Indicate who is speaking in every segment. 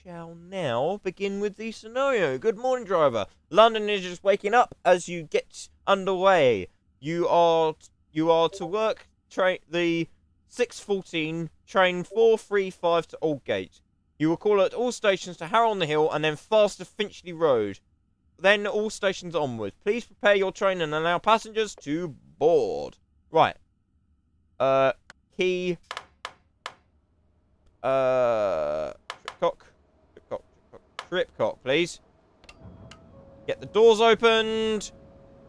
Speaker 1: shall now begin with the scenario. Good morning, driver. London is just waking up as you get underway. You are to work the 6:14 train 435 to Aldgate. You will call at all stations to Harrow on the Hill and then fast to Finchley Road. Then all stations onwards. Please prepare your train and allow passengers to board. Right. Key. Tripcock, please. Get the doors opened.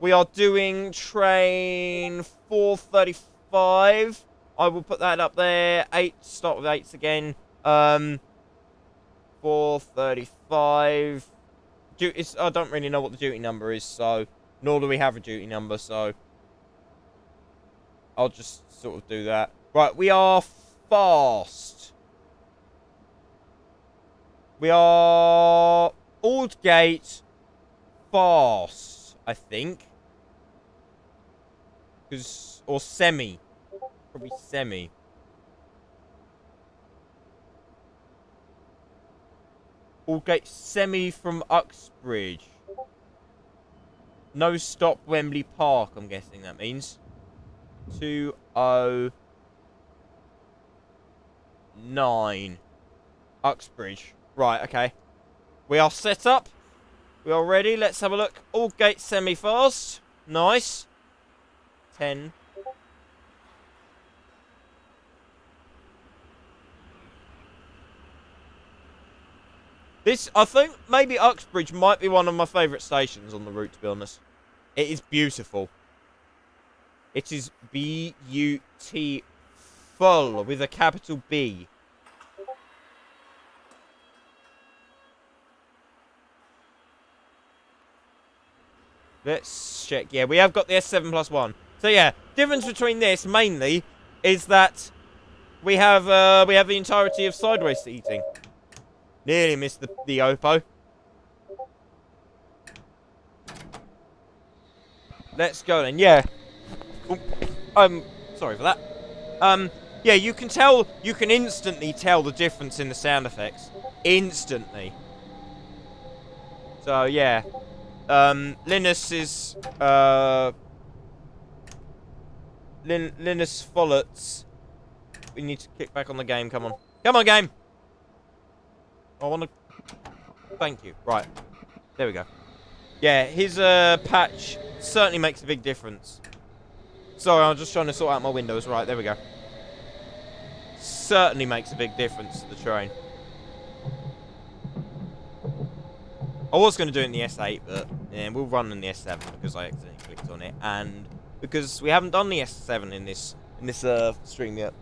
Speaker 1: We are doing train 435. I will put that up there. 8, start with 8s again. 435. I don't really know what the duty number is, so nor do we have a duty number, so I'll just sort of do that. Right, we are fast. We are Aldgate fast, I think. Or semi. Probably semi. Aldgate semi from Uxbridge. No stop Wembley Park, I'm guessing that means. 209. Uxbridge. Right, okay. We are set up. We are ready. Let's have a look. Aldgate semi-fast. Nice. 10. I think maybe Uxbridge might be one of my favourite stations on the route, to be honest. It is beautiful. It is beautiful with a capital B. Let's check. Yeah, we have got the S7+1. So yeah, difference between this mainly is that we have the entirety of sideways seating. Nearly missed the Oppo. Let's go then. Yeah. Sorry for that. Yeah, you can instantly tell the difference in the sound effects. Instantly. So yeah. Linus is Linus Follett's. We need to kick back on the game. Come on. Come on, game. I want to... Thank you. Right. There we go. Yeah, his patch certainly makes a big difference. Sorry, I'm just trying to sort out my windows. Right, there we go. Certainly makes a big difference to the train. I was going to do it in the S8, but yeah, we'll run in the S7 because I accidentally clicked on it, and because we haven't done the S7 in this stream yet.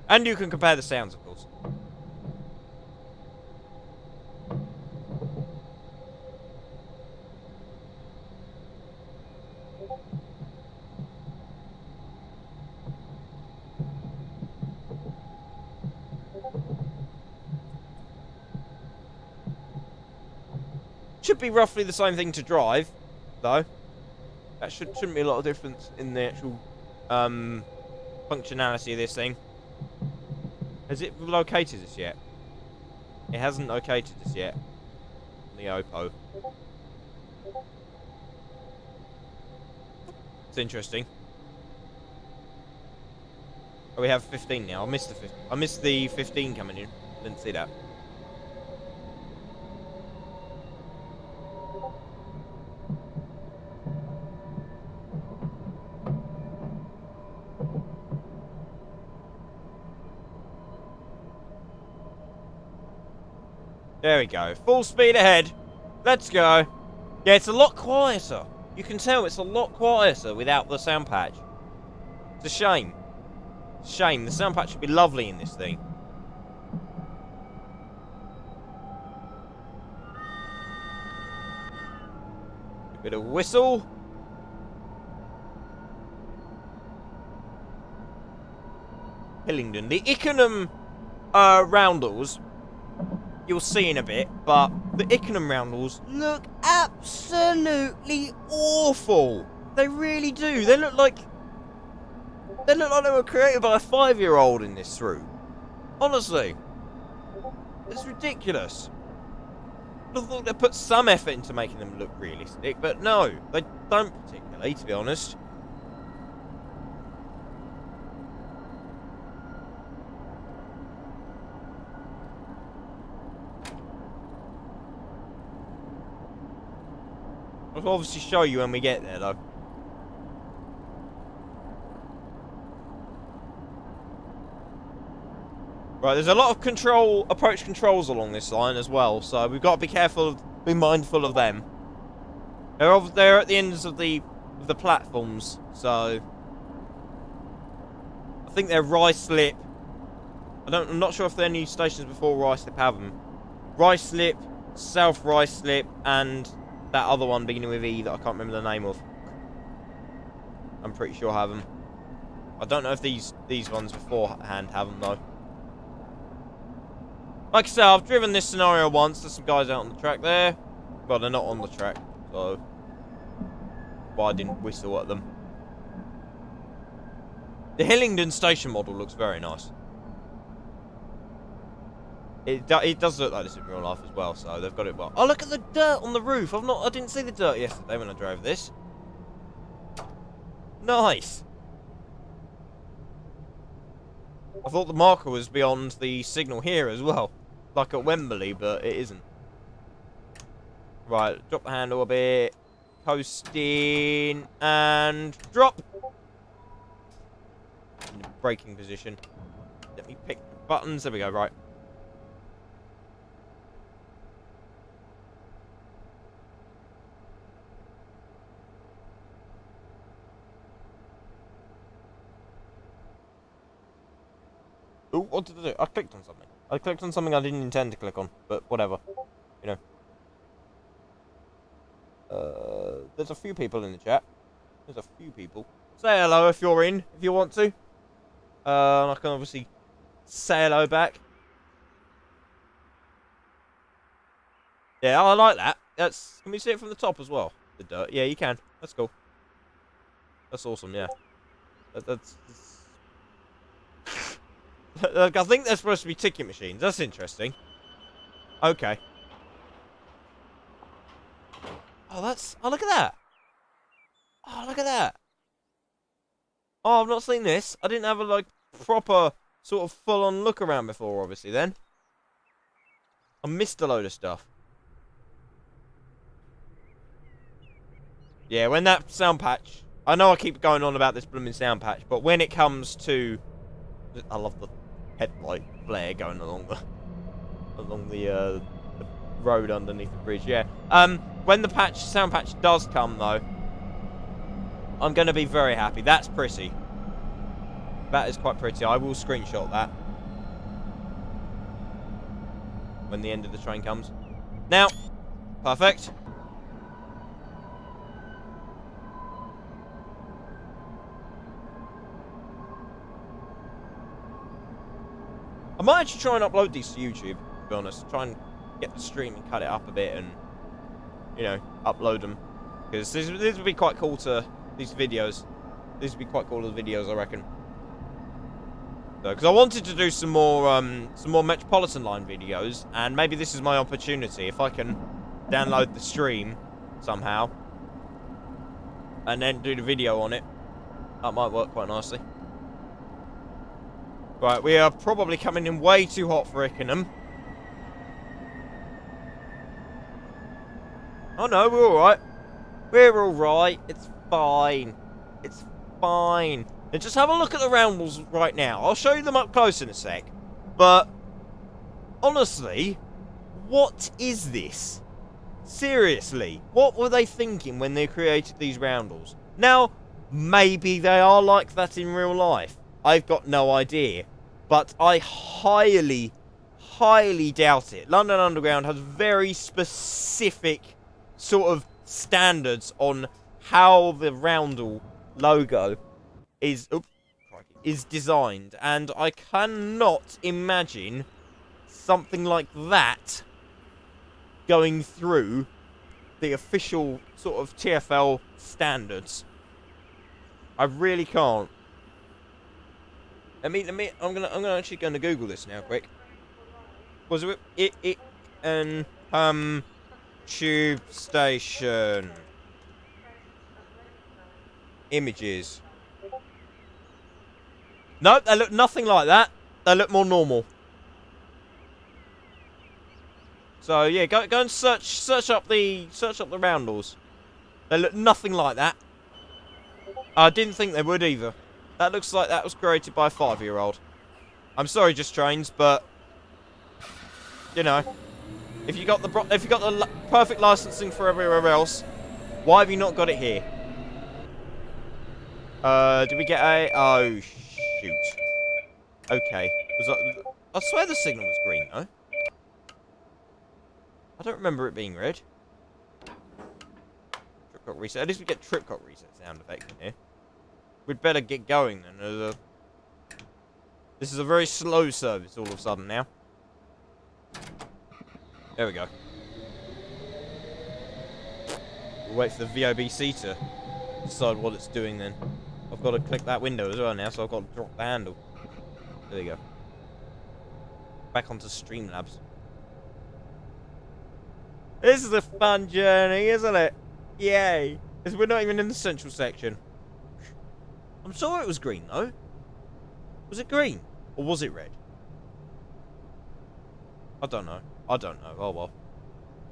Speaker 1: And you can compare the sounds, of course. Should be roughly the same thing to drive, though. That shouldn't be a lot of difference in the actual functionality of this thing. Has it located us yet? It hasn't located us yet. The Oppo. It's interesting. Oh, we have 15 now. I missed the 15 coming in. Didn't see that. There we go. Full speed ahead. Let's go. Yeah, it's a lot quieter. You can tell it's a lot quieter without the sound patch. It's a shame. It's a shame. The sound patch would be lovely in this thing. A bit of whistle. Hillingdon. The Ickenham roundels you'll see in a bit, but the Ickenham roundels look absolutely awful. They really do. They look like they were created by a 5-year-old in this route. Honestly. It's ridiculous. I thought they'd put some effort into making them look realistic, but no, they don't particularly, to be honest. I'll obviously show you when we get there, though. Right, there's a lot of approach controls along this line as well, so we've got to be careful, be mindful of them. They're at the ends of the platforms, so I think they're Ruislip. I'm not sure if there are any stations before Ruislip have them. Ruislip, South Ruislip, and that other one beginning with E that I can't remember the name of. I'm pretty sure I have them. I don't know if these ones beforehand have them though. Like I said, I've driven this scenario once. There's some guys out on the track there. Well, they're not on the track, so why I didn't whistle at them. The Hillingdon station model looks very nice. It does look like this in real life as well, so they've got it well. Oh, look at the dirt on the roof. I didn't see the dirt yesterday when I drove this. Nice. I thought the marker was beyond the signal here as well, like at Wembley, but it isn't. Right, drop the handle a bit, coasting, and drop. In the braking position. Let me pick the buttons. There we go. Right. Ooh, what did I do? I clicked on something. I clicked on something I didn't intend to click on, but whatever. You know. There's a few people in the chat. There's a few people. Say hello if you're in, if you want to. I can obviously say hello back. Yeah, I like that. Can we see it from the top as well? The dirt. Yeah, you can. That's cool. That's awesome, yeah. That's Look, I think they're supposed to be ticket machines. That's interesting. Okay. Oh, look at that. Oh, look at that. Oh, I've not seen this. I didn't have a, like, proper sort of full-on look around before, obviously, then. I missed a load of stuff. Yeah, when that sound patch... I know I keep going on about this blooming sound patch, but when it comes to... I love the headlight flare going along the road underneath the bridge. Yeah. When the sound patch does come though, I'm going to be very happy. That's pretty. That is quite pretty. I will screenshot that when the end of the train comes. Now, perfect. I might actually try and upload these to YouTube, to be honest. Try and get the stream and cut it up a bit and, you know, upload them. Because this would be quite cool to, these videos. This would be quite cool to the videos, I reckon. Because I wanted to do some more Metropolitan Line videos, and maybe this is my opportunity. If I can download the stream somehow, and then do the video on it, that might work quite nicely. Right, we are probably coming in way too hot for Ickenham. Oh no, we're alright. We're alright. It's fine. It's fine. And just have a look at the roundels right now. I'll show you them up close in a sec. But, honestly, what is this? Seriously, what were they thinking when they created these roundels? Now, maybe they are like that in real life. I've got no idea. But I highly, highly doubt it. London Underground has very specific sort of standards on how the roundel logo is designed. And I cannot imagine something like that going through the official sort of TfL standards. I really can't. I'm actually gonna Google this now, quick. Was it and tube station images? Nope, they look nothing like that. They look more normal. So yeah, go and search up the roundels. They look nothing like that. I didn't think they would either. That looks like that was created by a 5-year-old. I'm sorry, Just Trains, but you know, if you got the perfect licensing for everywhere else, why have you not got it here? Did we get a? Oh shoot. Okay. I swear the signal was green though. I don't remember it being red. Tripcock reset. At least we get Tripcock reset sound effect in here. We'd better get going then. This is a very slow service all of a sudden now. There we go. We'll wait for the VOBC to decide what it's doing then. I've got to click that window as well now, so I've got to drop the handle. There you go. Back onto Streamlabs. This is a fun journey, isn't it? Yay. We're not even in the central section. I'm sure it was green, though. Was it green? Or was it red? I don't know. I don't know. Oh, well.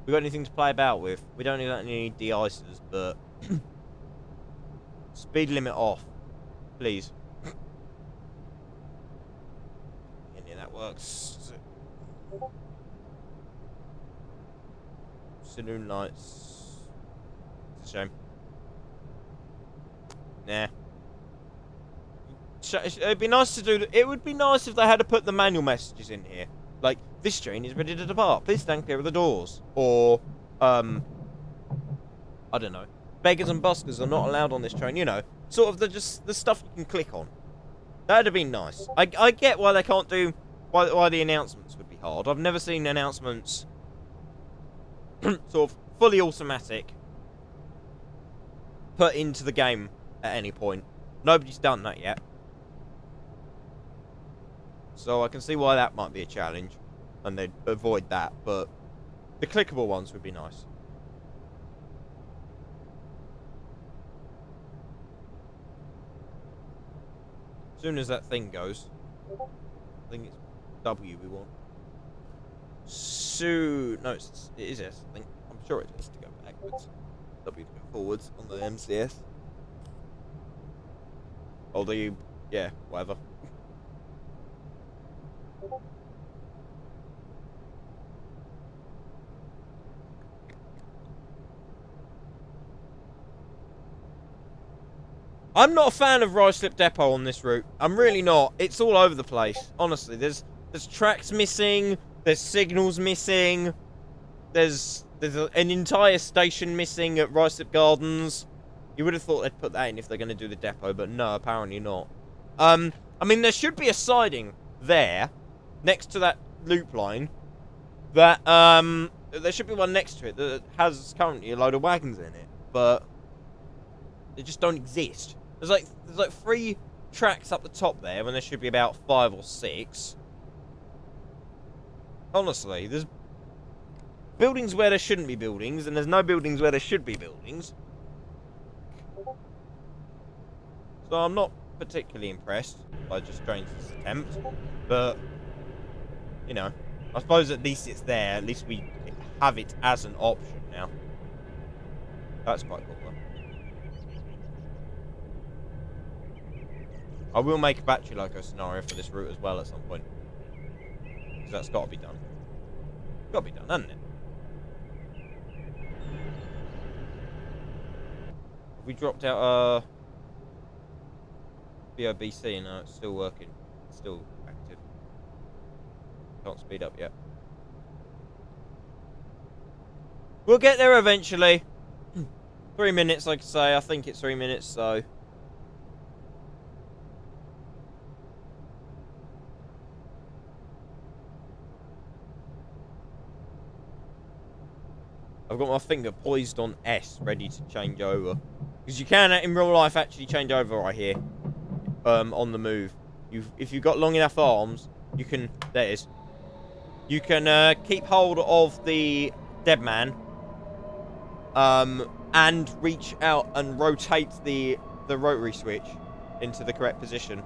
Speaker 1: We got anything to play about with? We don't need any de-icers, but... Speed limit off. Please. Any of that works. Saloon lights. It's a shame. Nah. It'd be nice to do. It would be nice if they had to put the manual messages in here, like this train is ready to depart. Please stand clear of the doors, or I don't know. Beggars and buskers are not allowed on this train. You know, sort of the stuff you can click on. That'd have been nice. I get why they can't do why the announcements would be hard. I've never seen announcements sort of fully automatic put into the game at any point. Nobody's done that yet. So I can see why that might be a challenge, and they'd avoid that, but the clickable ones would be nice. As soon as that thing goes, I think it's W we want. No, it is S, I think. I'm sure it is to go backwards. W to go forwards on the MCS. Although yeah, whatever. I'm not a fan of Ruislip Depot on this route. I'm really not. It's all over the place. Honestly, there's tracks missing. There's signals missing. There's an entire station missing at Ruislip Gardens. You would have thought they'd put that in if they're going to do the depot, but no, apparently not. I mean, there should be a siding there, next to that loop line. That there should be one next to it that has currently a load of wagons in it, but they just don't exist. There's like 3 tracks up the top there when there should be about 5 or 6. Honestly, there's buildings where there shouldn't be buildings, and there's no buildings where there should be buildings. So I'm not particularly impressed by Just Trains' attempt, but you know, I suppose at least it's there. At least we have it as an option now. That's quite cool, though. I will make a battery loco scenario for this route as well at some point, because that's got to be done. Got to be done, hasn't it? Have we dropped out VOBC? No, it's still working. It's still active. Can't speed up yet. We'll get there eventually. 3 minutes, like I say. I think it's 3 minutes, so... I've got my finger poised on S, ready to change over. Because you can, in real life, actually change over right here. On the move. If you've got long enough arms, you can... There it is. You can keep hold of the dead man, and reach out and rotate the rotary switch into the correct position.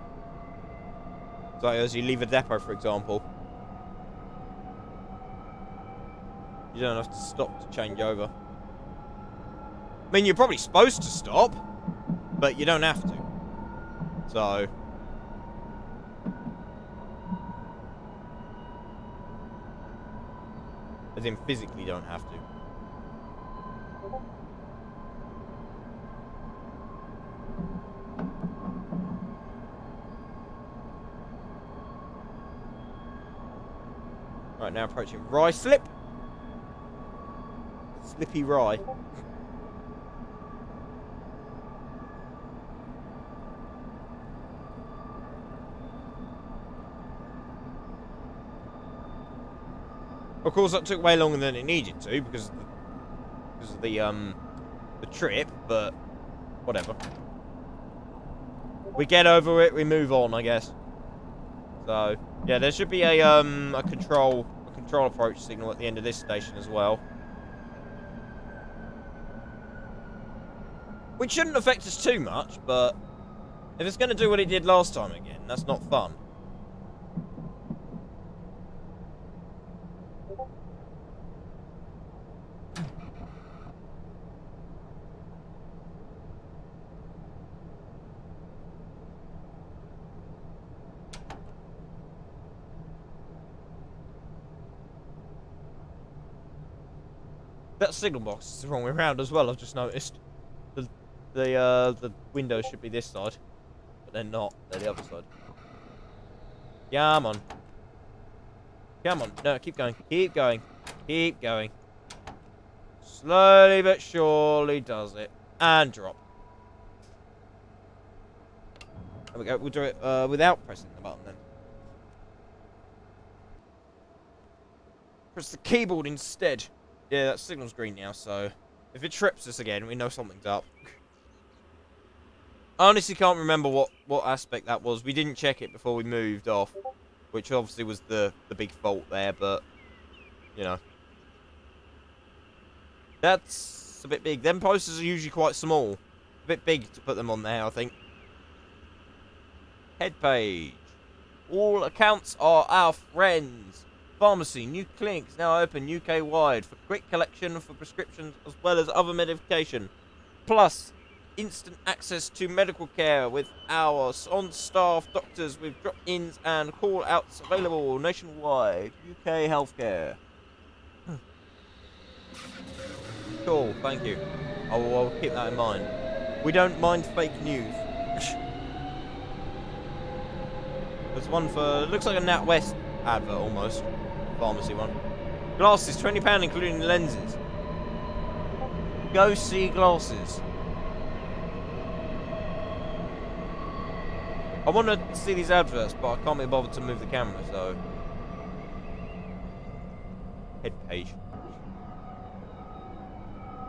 Speaker 1: So as you leave a depot, for example, you don't have to stop to change over. I mean, you're probably supposed to stop, but you don't have to. So as in physically don't have to. Right, now approaching Rye Slip. Slippy Rye. Of course, that took way longer than it needed to because of the trip, but whatever. We get over it, we move on, I guess. So yeah, there should be a control approach signal at the end of this station as well, which shouldn't affect us too much. But if it's going to do what it did last time again, that's not fun. That signal box is the wrong way around as well, I've just noticed. The windows should be this side, but they're not. They're the other side. Come on. Come on. No, keep going. Keep going. Keep going. Slowly but surely does it. And drop. There we go. We'll do it without pressing the button then. Press the keyboard instead. Yeah, that signal's green now, so if it trips us again, we know something's up. I honestly can't remember what aspect that was. We didn't check it before we moved off, which obviously was the big fault there, but, you know. That's a bit big. Them posters are usually quite small. A bit big to put them on there, I think. Head page. All accounts are our friends. Pharmacy, new clinics now open UK-wide for quick collection for prescriptions as well as other medication. Plus, instant access to medical care with our on-staff doctors with drop-ins and call-outs available nationwide. UK healthcare. Cool, thank you. I'll keep that in mind. We don't mind fake news. There's one for, looks like a NatWest advert almost. Pharmacy one. Glasses, £20 including lenses. Go see glasses. I want to see these adverts, but I can't be bothered to move the camera, so. Head page.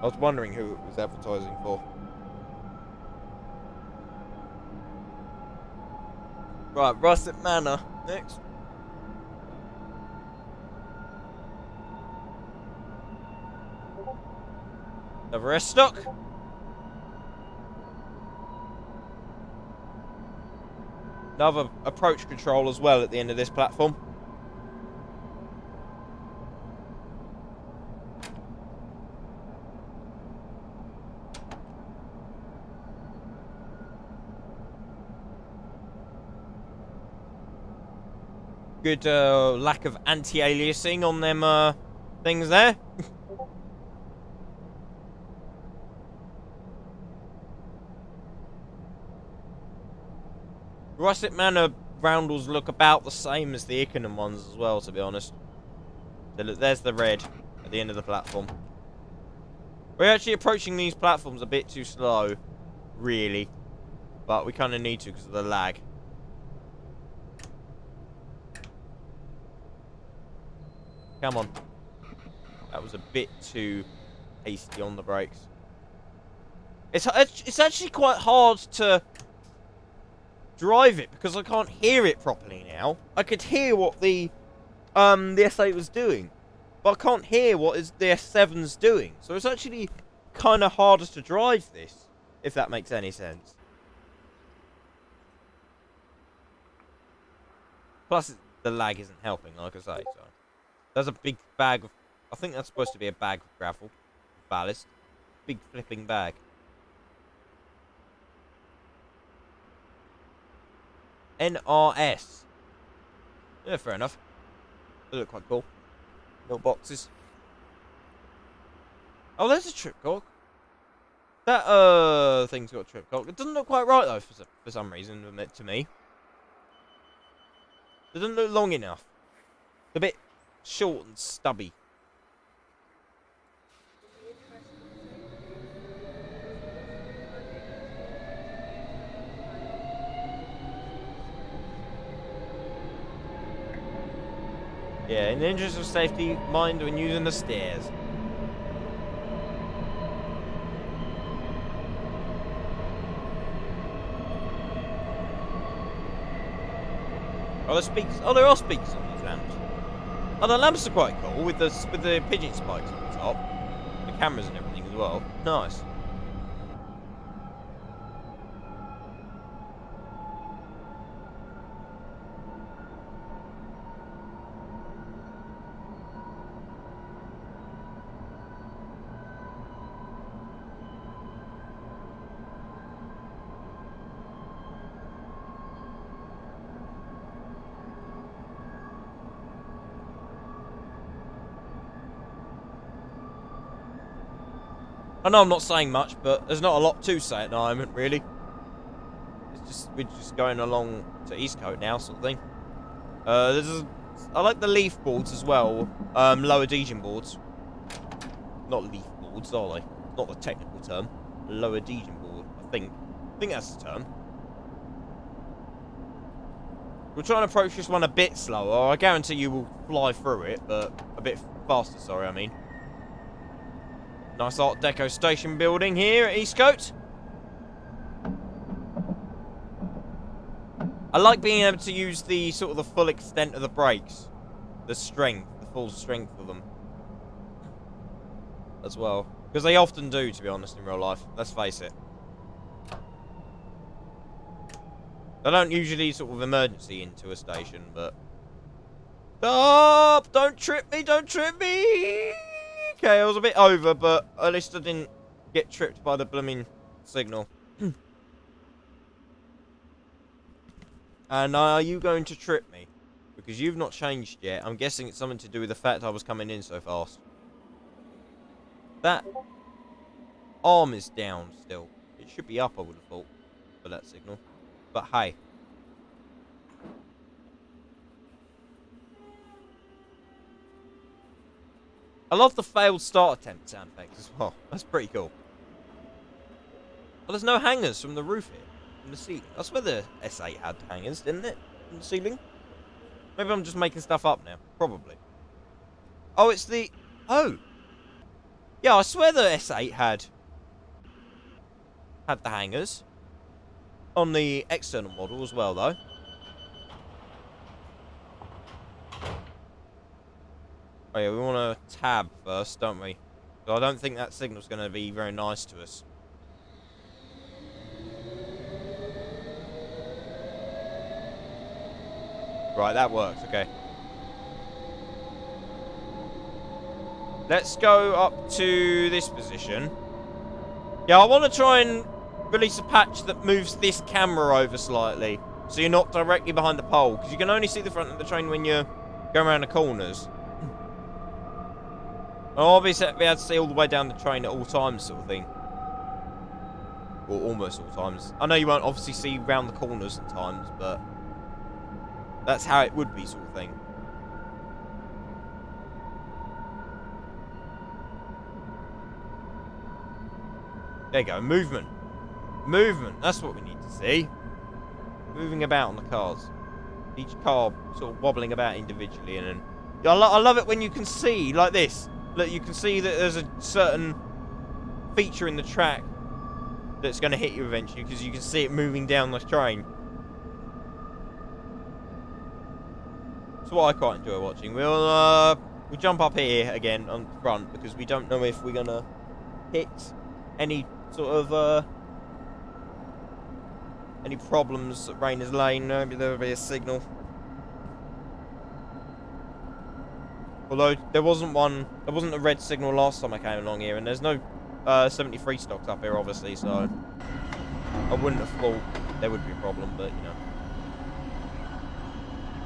Speaker 1: I was wondering who it was advertising for. Right, Russet Manor. Next. Another rest stock. Another approach control as well at the end of this platform. Good lack of anti-aliasing on them things there. Russet Manor roundels look about the same as the Ickenham ones as well, to be honest. So look, there's the red at the end of the platform. We're actually approaching these platforms a bit too slow, really. But we kind of need to because of the lag. Come on. That was a bit too hasty on the brakes. It's actually quite hard to drive it because I can't hear it properly now. I could hear what the the S8 was doing. But I can't hear what the S7's doing. So it's actually kind of harder to drive this, if that makes any sense. Plus, the lag isn't helping, like I say. So there's a big bag of... I think that's supposed to be a bag of gravel. Ballast. Big flipping bag. NRS. Yeah, fair enough. They look quite cool. Little boxes. Oh, there's a tripcock. That thing's got a tripcock. It doesn't look quite right though for some reason to me. It doesn't look long enough. It's a bit short and stubby. Yeah, in the interest of safety, mind when using the stairs. Oh, there's speakers. Oh, there are speakers on these lamps. Oh, the lamps are quite cool with the pigeon spikes on the top, the cameras and everything as well. Nice. I know I'm not saying much, but there's not a lot to say at the moment, really. We're just going along to Eastcote now, sort of thing. I like the leaf boards as well. Low adhesion boards. Not leaf boards, are they? Not the technical term. Low adhesion board, I think. I think that's the term. We'll try and approach this one a bit slower. I guarantee you will fly through it, but a bit faster, sorry, I mean. Nice Art Deco station building here at Eastcote. I like being able to use the sort of the full extent of the brakes. The strength, the full strength of them. As well. Because they often do, to be honest, in real life. Let's face it. They don't usually sort of emergency into a station, but... Stop! Don't trip me! Don't trip me! Okay, I was a bit over, but at least I didn't get tripped by the blooming signal. And are you going to trip me? Because you've not changed yet. I'm guessing it's something to do with the fact I was coming in so fast. That arm is down still. It should be up, I would have thought, for that signal. But hey. I love the failed start attempt sound effects as well. That's pretty cool. Well, there's no hangers from the roof here. From the ceiling. That's where the S8 had hangers, didn't it? From the ceiling? Maybe I'm just making stuff up now. Probably. Oh, it's the... Oh! Yeah, I swear the S8 had the hangers. On the external model as well, though. Oh yeah, we want to tab first, don't we? So I don't think that signal's going to be very nice to us. Right, that works, okay. Let's go up to this position. Yeah, I want to try and release a patch that moves this camera over slightly. So you're not directly behind the pole. Because you can only see the front of the train when you're going around the corners. I'll obviously be able to see all the way down the train at all times, sort of thing. Or almost all times. I know you won't obviously see round the corners at times, but that's how it would be, sort of thing. There you go, movement. Movement, that's what we need to see. Moving about on the cars. Each car sort of wobbling about individually, and then... I love it when you can see, like this. Look, you can see that there's a certain feature in the track that's going to hit you eventually, because you can see it moving down the train. It's what I quite enjoy watching. We'll jump up here again on the front because we don't know if we're gonna hit any sort of any problems at Rayners Lane. Maybe there'll be a signal. Although there wasn't a red signal last time I came along here, and there's no 73 stocks up here, obviously, so I wouldn't have thought there would be a problem, but you know,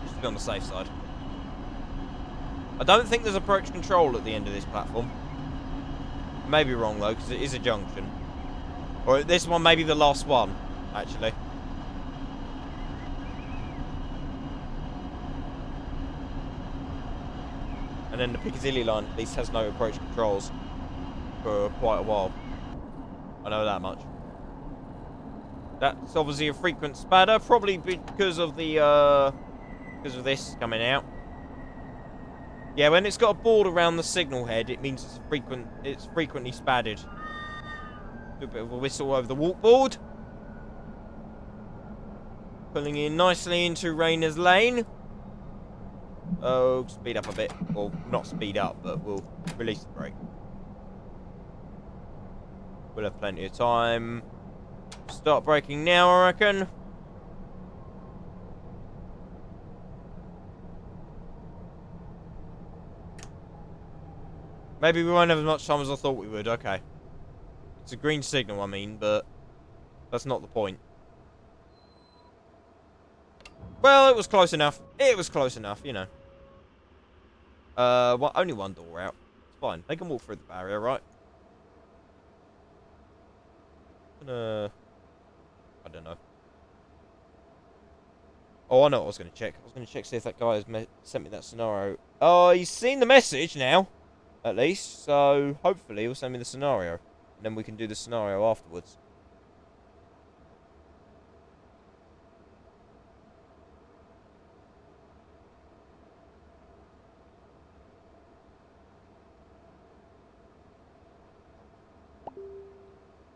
Speaker 1: just to be on the safe side. I don't think there's approach control at the end of this platform. I may be wrong though, because it is a junction. Or this one may be the last one, actually. And then the Piccadilly line at least has no approach controls for quite a while. I know that much. That's obviously a frequent spatter, probably because of the because of this coming out. Yeah, when it's got a board around the signal head, it means it's frequently spattered. Do a bit of a whistle over the walkboard. Pulling in nicely into Rayners Lane. Oh, speed up a bit. Well, not speed up, but we'll release the brake. We'll have plenty of time. Start braking now, I reckon. Maybe we won't have as much time as I thought we would. Okay. It's a green signal, I mean, but that's not the point. Well, it was close enough. It was close enough, you know. Only one door out. It's fine. They can walk through the barrier, right? I don't know. Oh, I know what I was going to check. I was going to check see if that guy has sent me that scenario. Oh, he's seen the message now, at least. So hopefully he'll send me the scenario, and then we can do the scenario afterwards.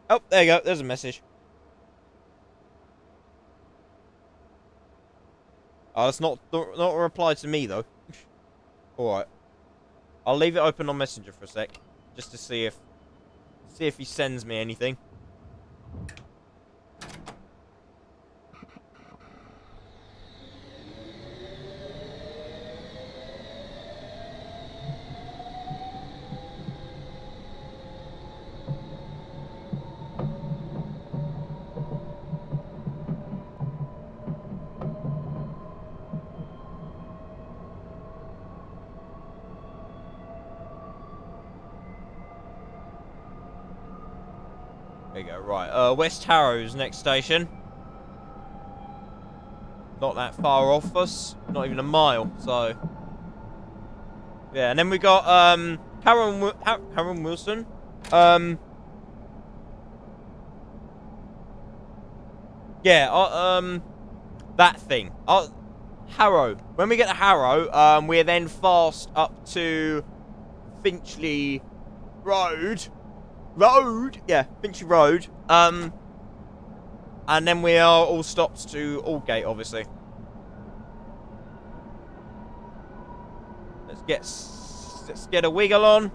Speaker 1: Oh, there you go. There's a message. Oh, it's not a reply to me though. All right. I'll leave it open on Messenger for a sec, just to see if he sends me anything. There you go, right. West Harrow's next station. Not that far off us. Not even a mile, so... Yeah, and then we got, Harrow and Wilson. Yeah, that thing. Harrow. When we get to Harrow, we're then fast up to Finchley Road. Yeah, Finchley Road. And then we are all stopped to Aldgate, obviously. Let's get a wiggle on.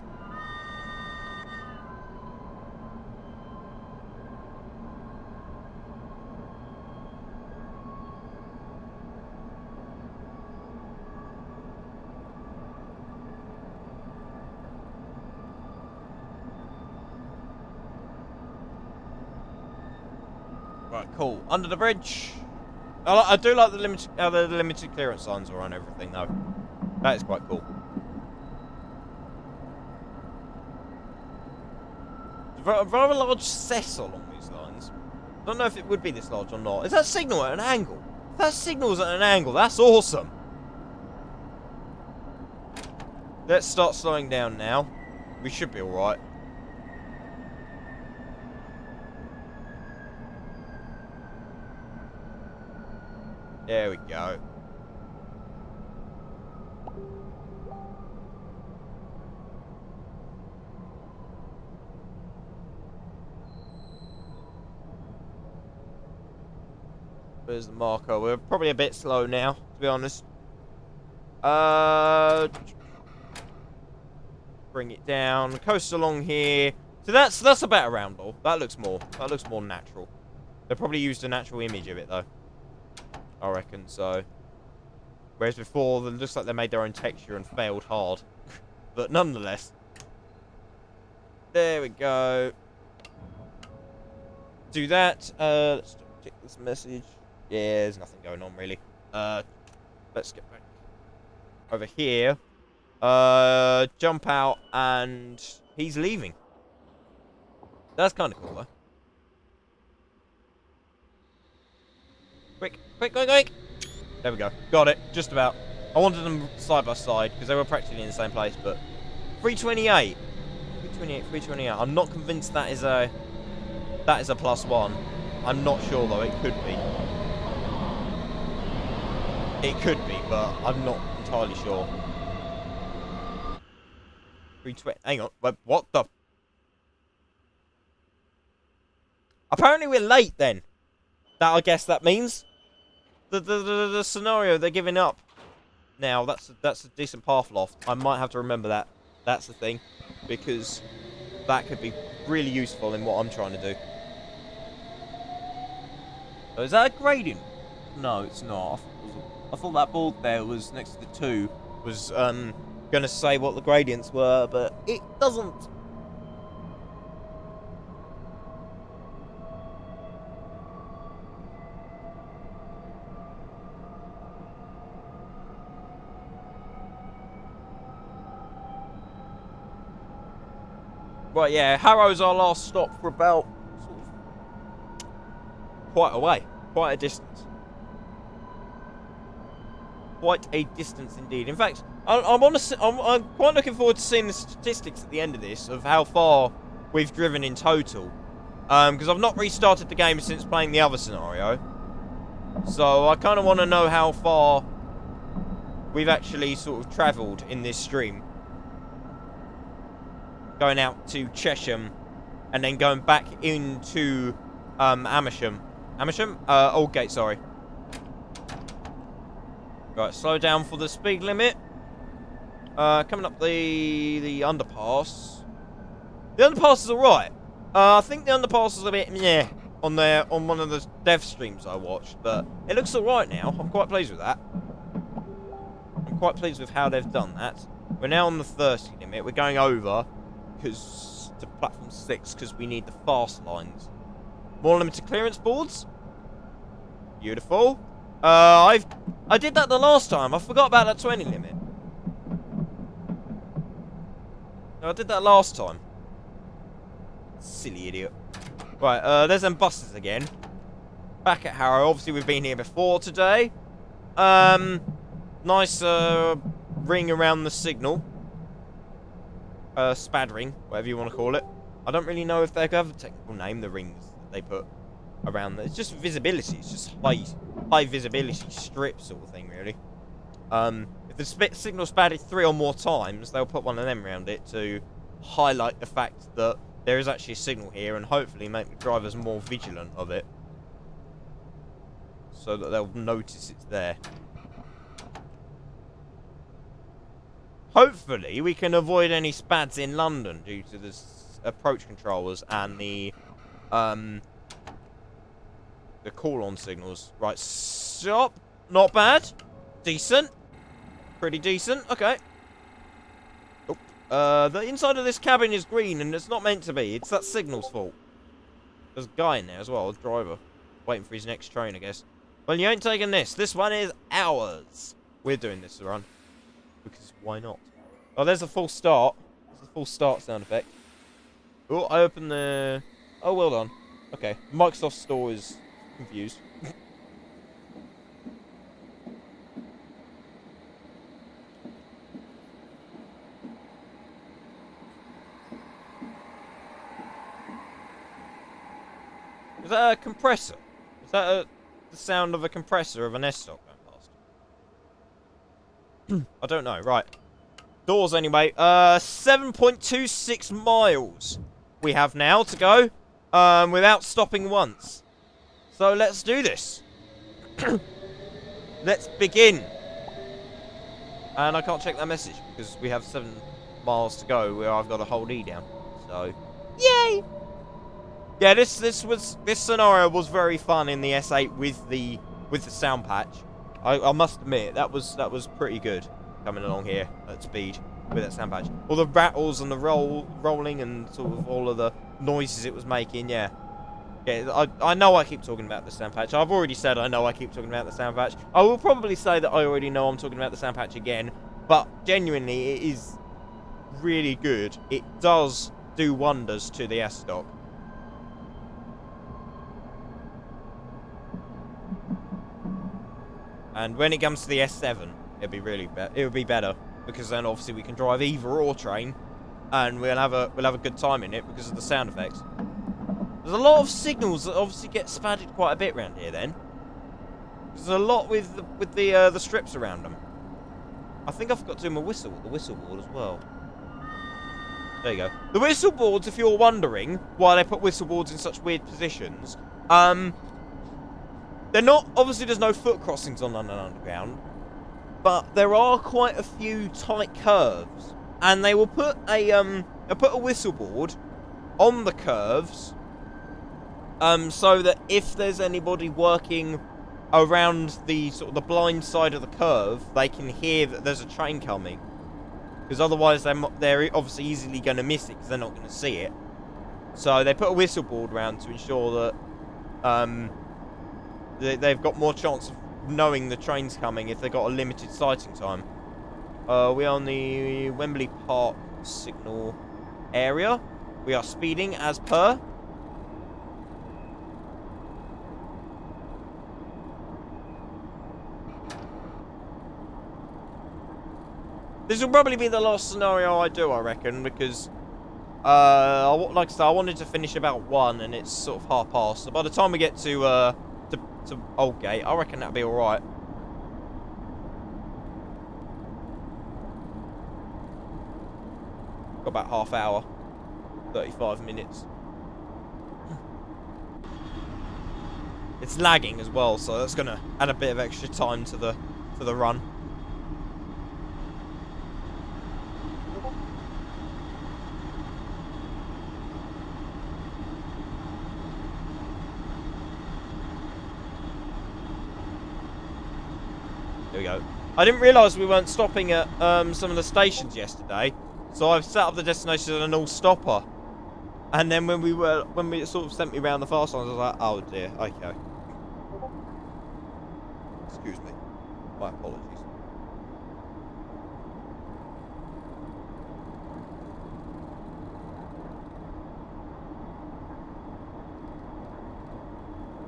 Speaker 1: Right, cool. Under the bridge. I do like the limited clearance signs are on everything, though. That is quite cool. A rather large cess along these lines. I don't know if it would be this large or not. Is that signal at an angle? If that signal's at an angle, that's awesome. Let's start slowing down now. We should be alright. There we go. Where's the marker? We're probably a bit slow now, to be honest. Bring it down. Coast along here. So that's a better roundel. That looks more natural. They probably used a natural image of it though. I reckon so. Whereas before, it looks like they made their own texture and failed hard. But nonetheless. There we go. Do that. Let's check this message. Yeah, there's nothing going on really. Let's get back over here. Jump out and he's leaving. That's kind of cool though. Quick, quick, quick, quick. There we go. Got it. Just about. I wanted them side by side because they were practically in the same place, but 328. 328, 328. I'm not convinced that is a +1. I'm not sure though. It could be. It could be, but I'm not entirely sure. 320. Hang on. What the? Apparently we're late then. That I guess that means the scenario they're giving up. Now that's a decent path loft. I might have to remember that. That's the thing, because that could be really useful in what I'm trying to do. So is that a gradient? No, it's not. I thought that board there was next to the 2 was gonna say what the gradients were, but it doesn't. Right, yeah, Harrow's our last stop for about sort of quite a way, quite a distance. Quite a distance indeed. In fact, I'm quite looking forward to seeing the statistics at the end of this of how far we've driven in total. Because I've not restarted the game since playing the other scenario. So I kind of want to know how far we've actually sort of travelled in this stream. Going out to Chesham and then going back into Amersham. Aldgate, sorry. Right, slow down for the speed limit. Coming up the underpass. The underpass is alright. I think the underpass is a bit meh on one of the dev streams I watched, but it looks alright now. I'm quite pleased with that. I'm quite pleased with how they've done that. We're now on the 30 limit. We're going over to platform 6 because we need the fast lines. More limited clearance boards. Beautiful. I did that the last time. I forgot about that 20 limit. No, I did that last time. Silly idiot. Right, there's them buses again. Back at Harrow. Obviously, we've been here before today. Nice ring around the signal. Spad ring, whatever you want to call it. I don't really know if they have a technical name, the rings that they put around there. It's just visibility. It's just high visibility strip sort of thing, really. If the signal's spadded 3 or more times, they'll put one of them around it to highlight the fact that there is actually a signal here and hopefully make the drivers more vigilant of it. So that they'll notice it's there. Hopefully, we can avoid any spads in London due to the approach controllers and the call-on signals. Right, stop. Not bad. Decent. Pretty decent. Okay. Oh. The inside of this cabin is green, and it's not meant to be. It's that signal's fault. There's a guy in there as well, a driver. Waiting for his next train, I guess. Well, you ain't taking this. This one is ours. We're doing this run. Because why not? Oh, there's a full start. There's a full start sound effect. Oh, I opened the... Oh, well done. Okay. Microsoft Store is confused. Is that a compressor? Is that the sound of a compressor of an S-Stock going past? I don't know. Right. Doors anyway. 7.26 miles we have now to go. Without stopping once. So let's do this. Let's begin. And I can't check that message because we have 7 miles to go where I've got to hold E down. So, yay! Yeah, this scenario was very fun in the S8 with the sound patch. I must admit that was pretty good coming along here at speed with that sound patch. All the rattles and the rolling and sort of all of the noises it was making. Yeah. Yeah, I know I keep talking about the sound patch. I've already said I know I keep talking about the sound patch. I will probably say that I already know I'm talking about the sound patch again, but genuinely it is really good. It does do wonders to the S-Stock. And when it comes to the S7, it would be better because then obviously we can drive either or train, and we'll have a good time in it because of the sound effects. There's a lot of signals that obviously get spadded quite a bit around here. Then there's a lot with the strips around them. I think I forgot to do the whistle board as well. There you go. The whistle boards, if you're wondering why they put whistle boards in such weird positions, they're not, obviously there's no foot crossings on London Underground, but there are quite a few tight curves, and they will put a whistle board on the curves, so that if there's anybody working around the sort of the blind side of the curve, they can hear that there's a train coming. Because otherwise they're obviously easily going to miss it because they're not going to see it. So they put a whistle board around to ensure that they've got more chance of knowing the train's coming if they've got a limited sighting time. We're on the Wembley Park signal area. We are speeding as per. This will probably be the last scenario I do, I reckon, because, like I said, I wanted to finish about 1, and it's sort of 1:30. So by the time we get to Aldgate, I reckon that'll be all right. Got about half hour, 35 minutes. It's lagging as well, so that's gonna add a bit of extra time to the run. There we go. I didn't realise we weren't stopping at some of the stations yesterday, so I've set up the destination as an all-stopper. And then when it sort of sent me around the fast lines, I was like, oh dear, okay. Excuse me. My apologies.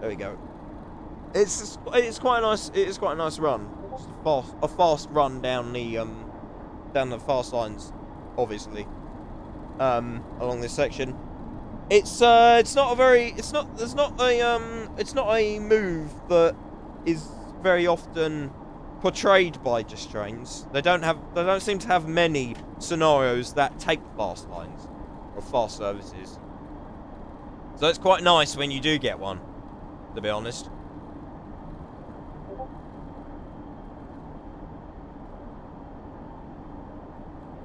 Speaker 1: There we go. It's quite a nice. It is quite a nice run. Just a fast run down the fast lines, obviously. Along this section, it's not a move that is very often portrayed by just trains. They don't seem to have many scenarios that take fast lines or fast services. So it's quite nice when you do get one, to be honest.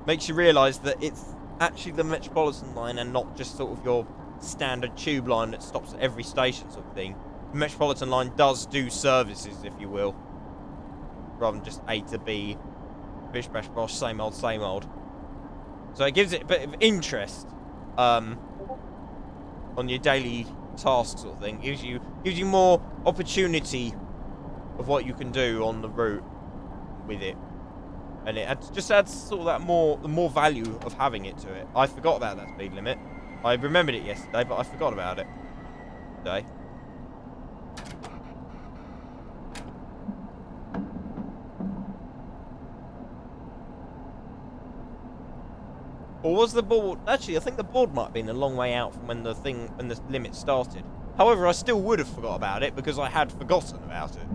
Speaker 1: Makes you realise that it's actually the Metropolitan line and not just sort of your standard tube line that stops at every station sort of thing. The Metropolitan line does do services, if you will, rather than just A to B, bish bash bosh, same old, same old. So it gives it a bit of interest on your daily tasks sort of thing. Gives you more opportunity of what you can do on the route with it. And it just adds sort of the more value of having it to it. I forgot about that speed limit. I remembered it yesterday, but I forgot about it today. Or was the board... Actually, I think the board might have been a long way out from when the limit started. However, I still would have forgot about it because I had forgotten about it.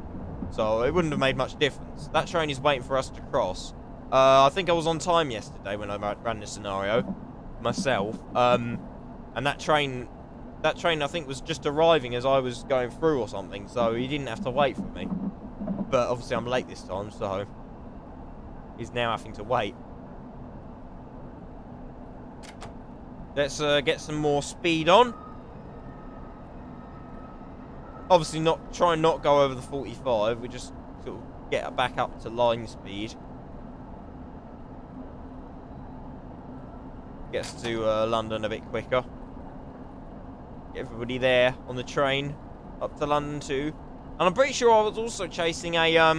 Speaker 1: So it wouldn't have made much difference. That train is waiting for us to cross. I think I was on time yesterday when I ran this scenario myself. And that train I think was just arriving as I was going through or something, so he didn't have to wait for me. But obviously I'm late this time, so is now having to wait. Let's get some more speed on. Obviously try and not go over the 45. We just sort of get back up to line speed. Gets to London a bit quicker. Get everybody there on the train up to London too. And I'm pretty sure I was also chasing a oh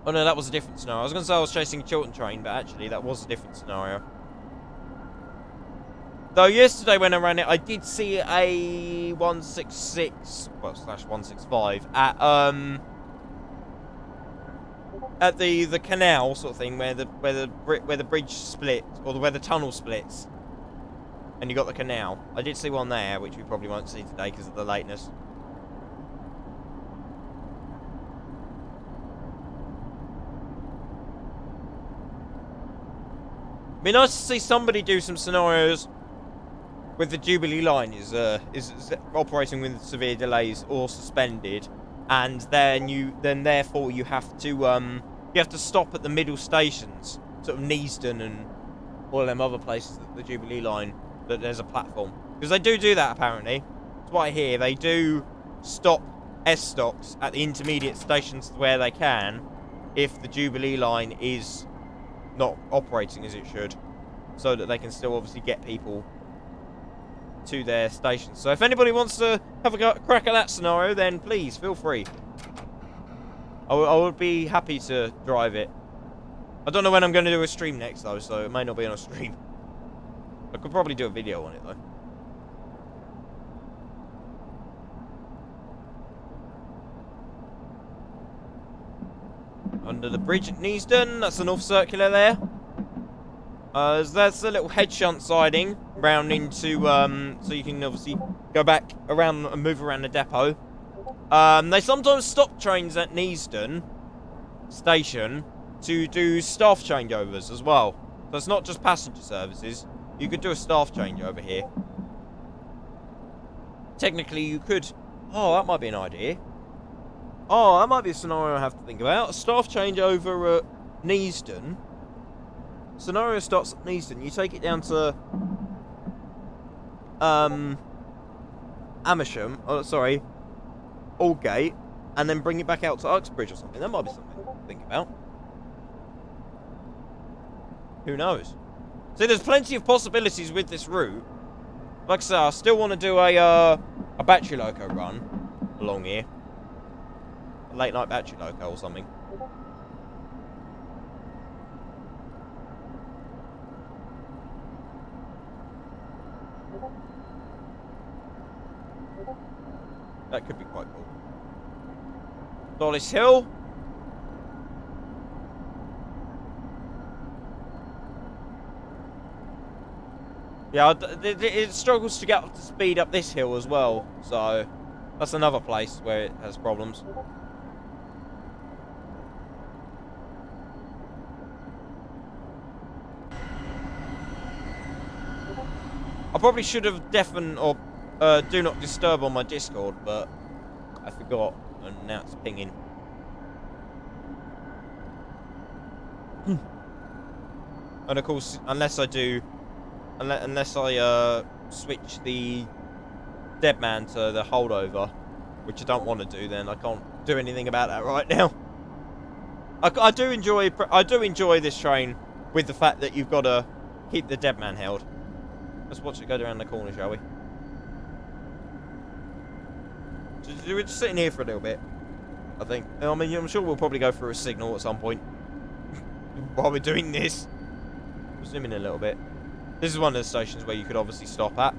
Speaker 1: no, that was a different scenario. I was going to say I was chasing a Chiltern train, but actually that was a different scenario. Though yesterday when I ran it, I did see a 166, well, /165 at the canal sort of thing where the bridge splits, or where the tunnel splits, and you got the canal. I did see one there, which we probably won't see today because of the lateness. It'd be nice to see somebody do some scenarios with the Jubilee line is operating with severe delays or suspended, and then therefore you have to stop at the middle stations, sort of Neasden and all them other places that the Jubilee line, that there's a platform, because they do that apparently. That's what I hear. They do stop S-stocks at the intermediate stations where they can, if the Jubilee line is not operating as it should, so that they can still obviously get people to their stations. So if anybody wants to have a crack at that scenario, then please feel free. I would be happy to drive it. I don't know when I'm going to do a stream next though, so it may not be on a stream. I could probably do a video on it though. Under the bridge at Neasden, that's the North Circular there. That's a little head shunt siding round into, so you can obviously go back around and move around the depot. They sometimes stop trains at Neasden station to do staff changeovers as well. So it's not just passenger services. You could do a staff changeover here. Technically, you could. Oh, that might be an idea. Oh, that might be a scenario I have to think about. A staff changeover at Neasden. Scenario starts at Neasden. You take it down to Amersham. Oh, sorry, Aldgate, and then bring it back out to Uxbridge or something. That might be something to think about. Who knows? See, there's plenty of possibilities with this route. Like I say, I still want to do a battery loco run along here. A late night battery loco or something. That could be quite cool. Dollis Hill. Yeah, it struggles to get up to speed up this hill as well, so that's another place where it has problems. I probably should have deafened or do not disturb on my Discord, but I forgot, and now it's pinging. And of course, unless I switch the dead man to the holdover, which I don't want to do, then I can't do anything about that right now. I do enjoy this train with the fact that you've got to keep the dead man held. Let's watch it go around the corner, shall we? We're just sitting here for a little bit, I think. I mean, I'm sure we'll probably go through a signal at some point while we're doing this. We'll zoom in a little bit. This is one of the stations where you could obviously stop at.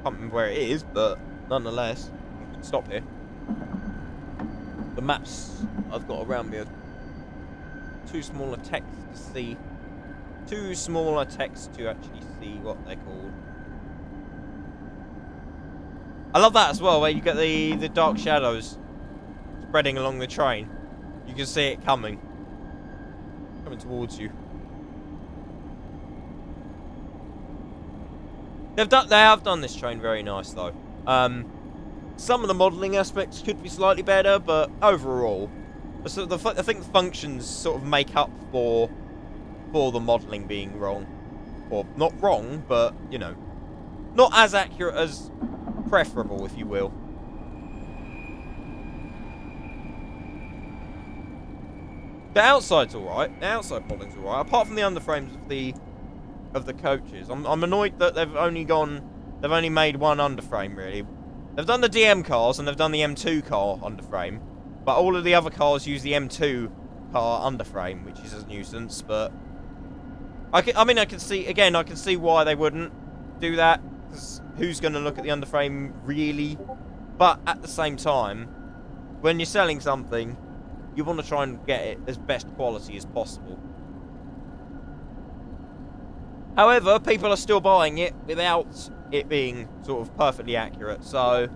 Speaker 1: Can't remember where it is, but nonetheless, you can stop here. The maps I've got around me are too small a text to see. Too small a text to actually see what they're called. I love that as well, where you get the dark shadows spreading along the train. You can see it coming towards you. They have done this train very nice though. Some of the modelling aspects could be slightly better, but overall, So I think the functions sort of make up for the modelling being wrong. Or, not wrong, but, you know, not as accurate as preferable, if you will. The outside's alright. The outside modelling's alright. Apart from the underframes of the coaches. I'm annoyed that they've only made one underframe, really. They've done the DM cars and they've done the M2 car underframe. But all of the other cars use the M2 car underframe, which is a nuisance, but... I can see why they wouldn't do that, because who's going to look at the underframe, really? But at the same time, when you're selling something, you want to try and get it as best quality as possible. However, people are still buying it without it being sort of perfectly accurate, so...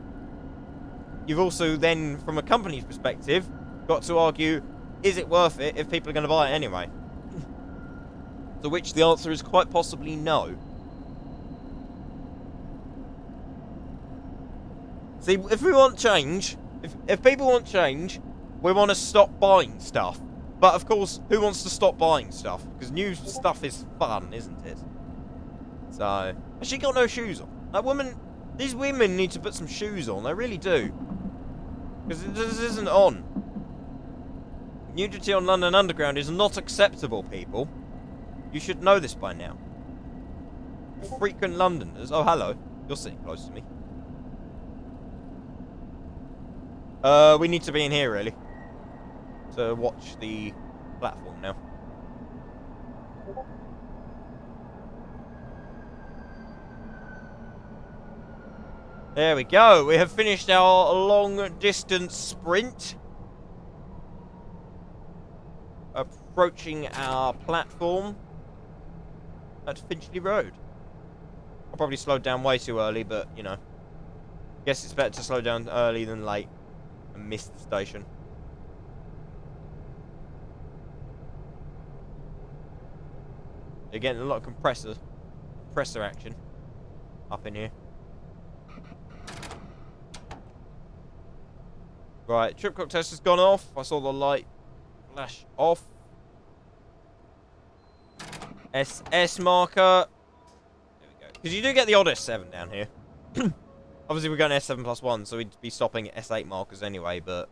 Speaker 1: You've also then, from a company's perspective, got to argue, is it worth it if people are going to buy it anyway? To which the answer is quite possibly no. See, if we want change, if people want change, we want to stop buying stuff. But of course, who wants to stop buying stuff? Because new stuff is fun, isn't it? So, has she got no shoes on? That woman, these women need to put some shoes on, they really do. Because this isn't on. Nudity on London Underground is not acceptable, people. You should know this by now. Frequent Londoners. Oh, hello. You're sitting close to me. We need to be in here, really. To watch the platform now. There we go. We have finished our long-distance sprint. Approaching our platform at Finchley Road. I probably slowed down way too early, but, you know. Guess it's better to slow down early than late and miss the station. You're getting a lot of compressor action up in here. Right, trip clock test has gone off. I saw the light flash off. SS marker. There we go. Because you do get the odd S7 down here. Obviously, we're going S7+1, so we'd be stopping at S8 markers anyway, but...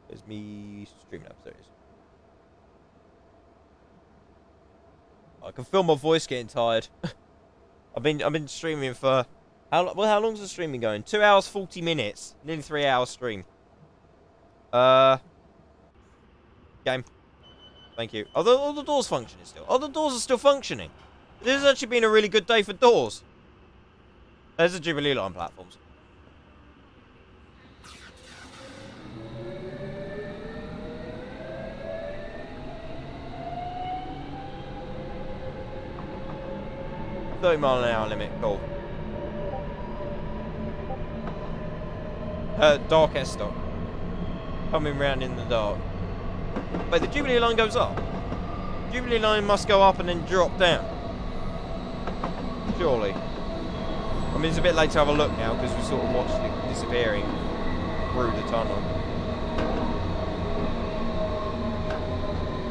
Speaker 1: There's me streaming upstairs. I can feel my voice getting tired. I've been streaming for how long's the streaming going? 2 hours 40 minutes, nearly 3 hours stream. Game. Thank you. Are the doors functioning still? Oh, the doors are still functioning. This has actually been a really good day for doors. There's the Jubilee line platforms. £30 mph limit, cool. Dark S stop. Coming round in the dark. Wait, the Jubilee line goes up? Jubilee line must go up and then drop down. Surely. I mean, it's a bit late to have a look now because we sort of watched it disappearing through the tunnel.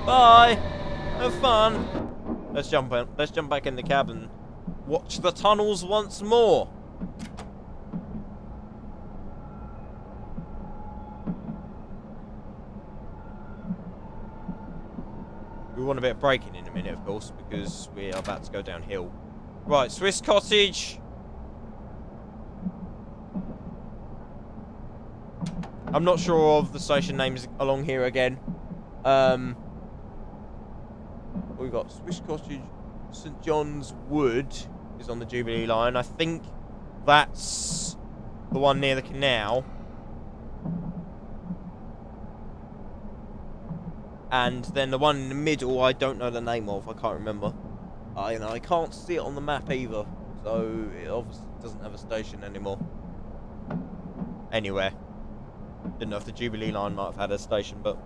Speaker 1: Bye! Have fun! Let's jump back in the cab and watch the tunnels once more. We want a bit of braking in a minute, of course, because we are about to go downhill. Right, Swiss Cottage. I'm not sure of the station names along here again. We've got Swiss Cottage, St John's Wood is on the Jubilee line. I think that's the one near the canal. And then the one in the middle, I don't know the name of. I can't remember. I can't see it on the map either. So it obviously doesn't have a station anymore. anywhere. Didn't know if the Jubilee line might have had a station, but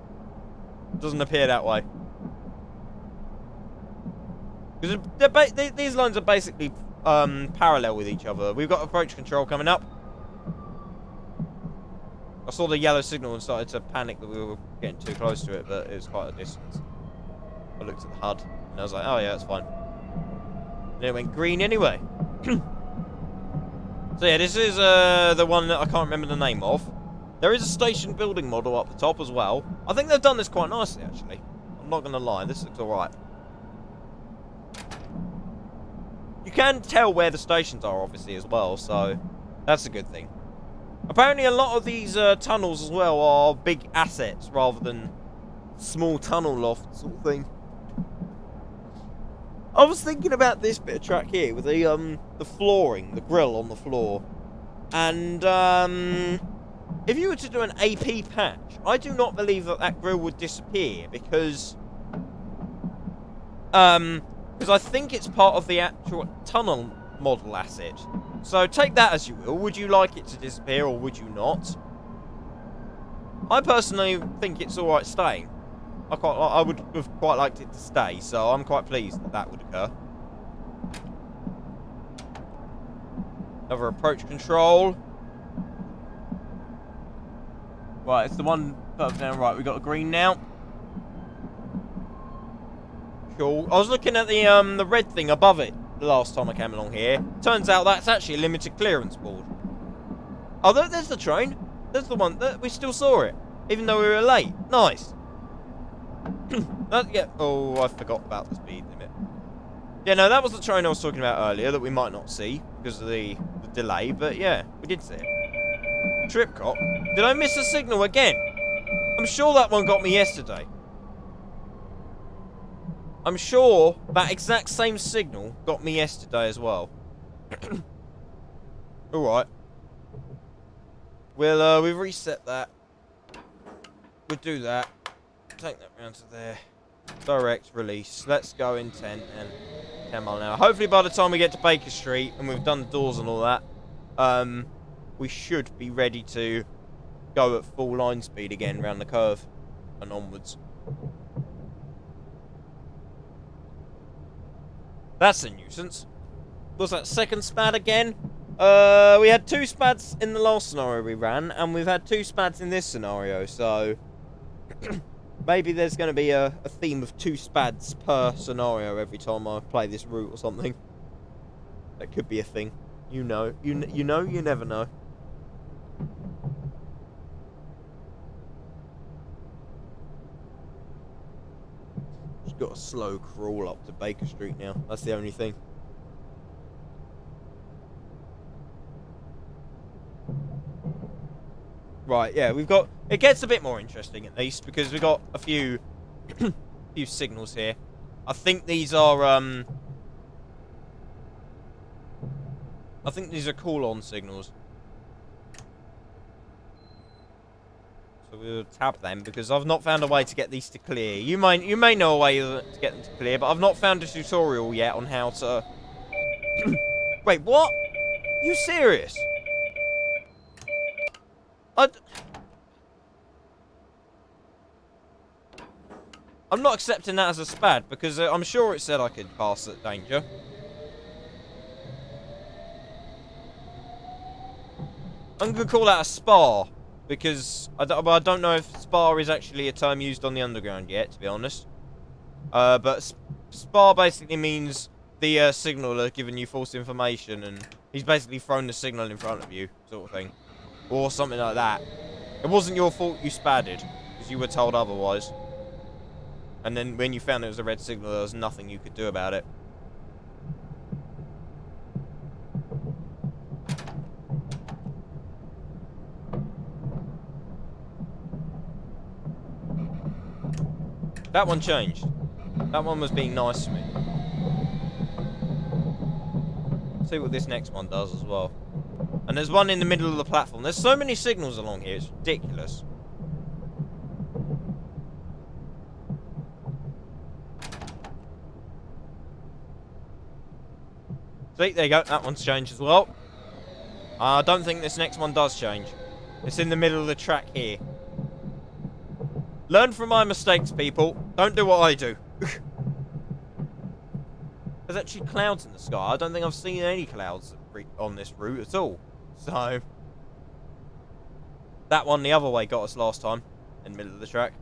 Speaker 1: it doesn't appear that way. Because these lines are basically parallel with each other. We've got approach control coming up. I saw the yellow signal and started to panic that we were getting too close to it, but it was quite a distance. I looked at the HUD and I was like, oh yeah, that's fine. And it went green anyway. So yeah, this is the one that I can't remember the name of. There is a station building model up the top as well. I think they've done this quite nicely, actually. I'm not going to lie, this looks alright. You can tell where the stations are, obviously, as well, so that's a good thing. Apparently, a lot of these tunnels as well are big assets rather than small tunnel loft sort of thing. I was thinking about this bit of track here with the flooring, the grill on the floor, and if you were to do an AP patch, I do not believe that that grill would disappear because I think it's part of the actual tunnel model asset. So take that as you will. Would you like it to disappear or would you not? I personally think it's alright staying. I would have quite liked it to stay, so I'm quite pleased that that would occur. Another approach control. Right, it's the one further down right. We got a green now. Cool. I was looking at the red thing above it the last time I came along here. Turns out that's actually a limited clearance board. Oh, there's the train. There's the one. We still saw it, even though we were late. Nice. Yeah. Oh, I forgot about the speed limit. Yeah, no, that was the train I was talking about earlier that we might not see because of the delay. But yeah, we did see it. Tripcock. Did I miss a signal again? I'm sure that one got me yesterday. I'm sure that exact same signal got me yesterday as well. Alright. We've reset that. We'll do that. Take that round to there. Direct release. Let's go in 10 and 10 mile an hour. Hopefully by the time we get to Baker Street and we've done the doors and all that, we should be ready to go at full line speed again round the curve and onwards. That's a nuisance. Was that second spad again? We had 2 spads in the last scenario we ran, and we've had 2 spads in this scenario, so maybe there's going to be a theme of 2 spads per scenario every time I play this route or something. That could be a thing. You know, you never know. Just got a slow crawl up to Baker Street now. That's the only thing. Right, yeah, we've got... It gets a bit more interesting, at least, because we've got a few... few signals here. I think these are, I think these are call-on signals. So we'll tap them, because I've not found a way to get these to clear. You may know a way to get them to clear, but I've not found a tutorial yet on how to... Wait, what? Are you serious? I'm not accepting that as a spad, because I'm sure it said I could pass that danger. I'm going to call that a spar, because I don't know if spar is actually a term used on the underground yet, to be honest. But spar basically means the signaller giving you false information, and he's basically thrown the signal in front of you, sort of thing. Or something like that. It wasn't your fault you spadded, because you were told otherwise. And then when you found it was a red signal, there was nothing you could do about it. That one changed. That one was being nice to me. See what this next one does as well. And there's one in the middle of the platform. There's so many signals along here, it's ridiculous. See, there you go, that one's changed as well. I don't think this next one does change. It's in the middle of the track here. Learn from my mistakes, people. Don't do what I do. There's actually clouds in the sky. I don't think I've seen any clouds on this route at all. So, that one the other way got us last time, in the middle of the track.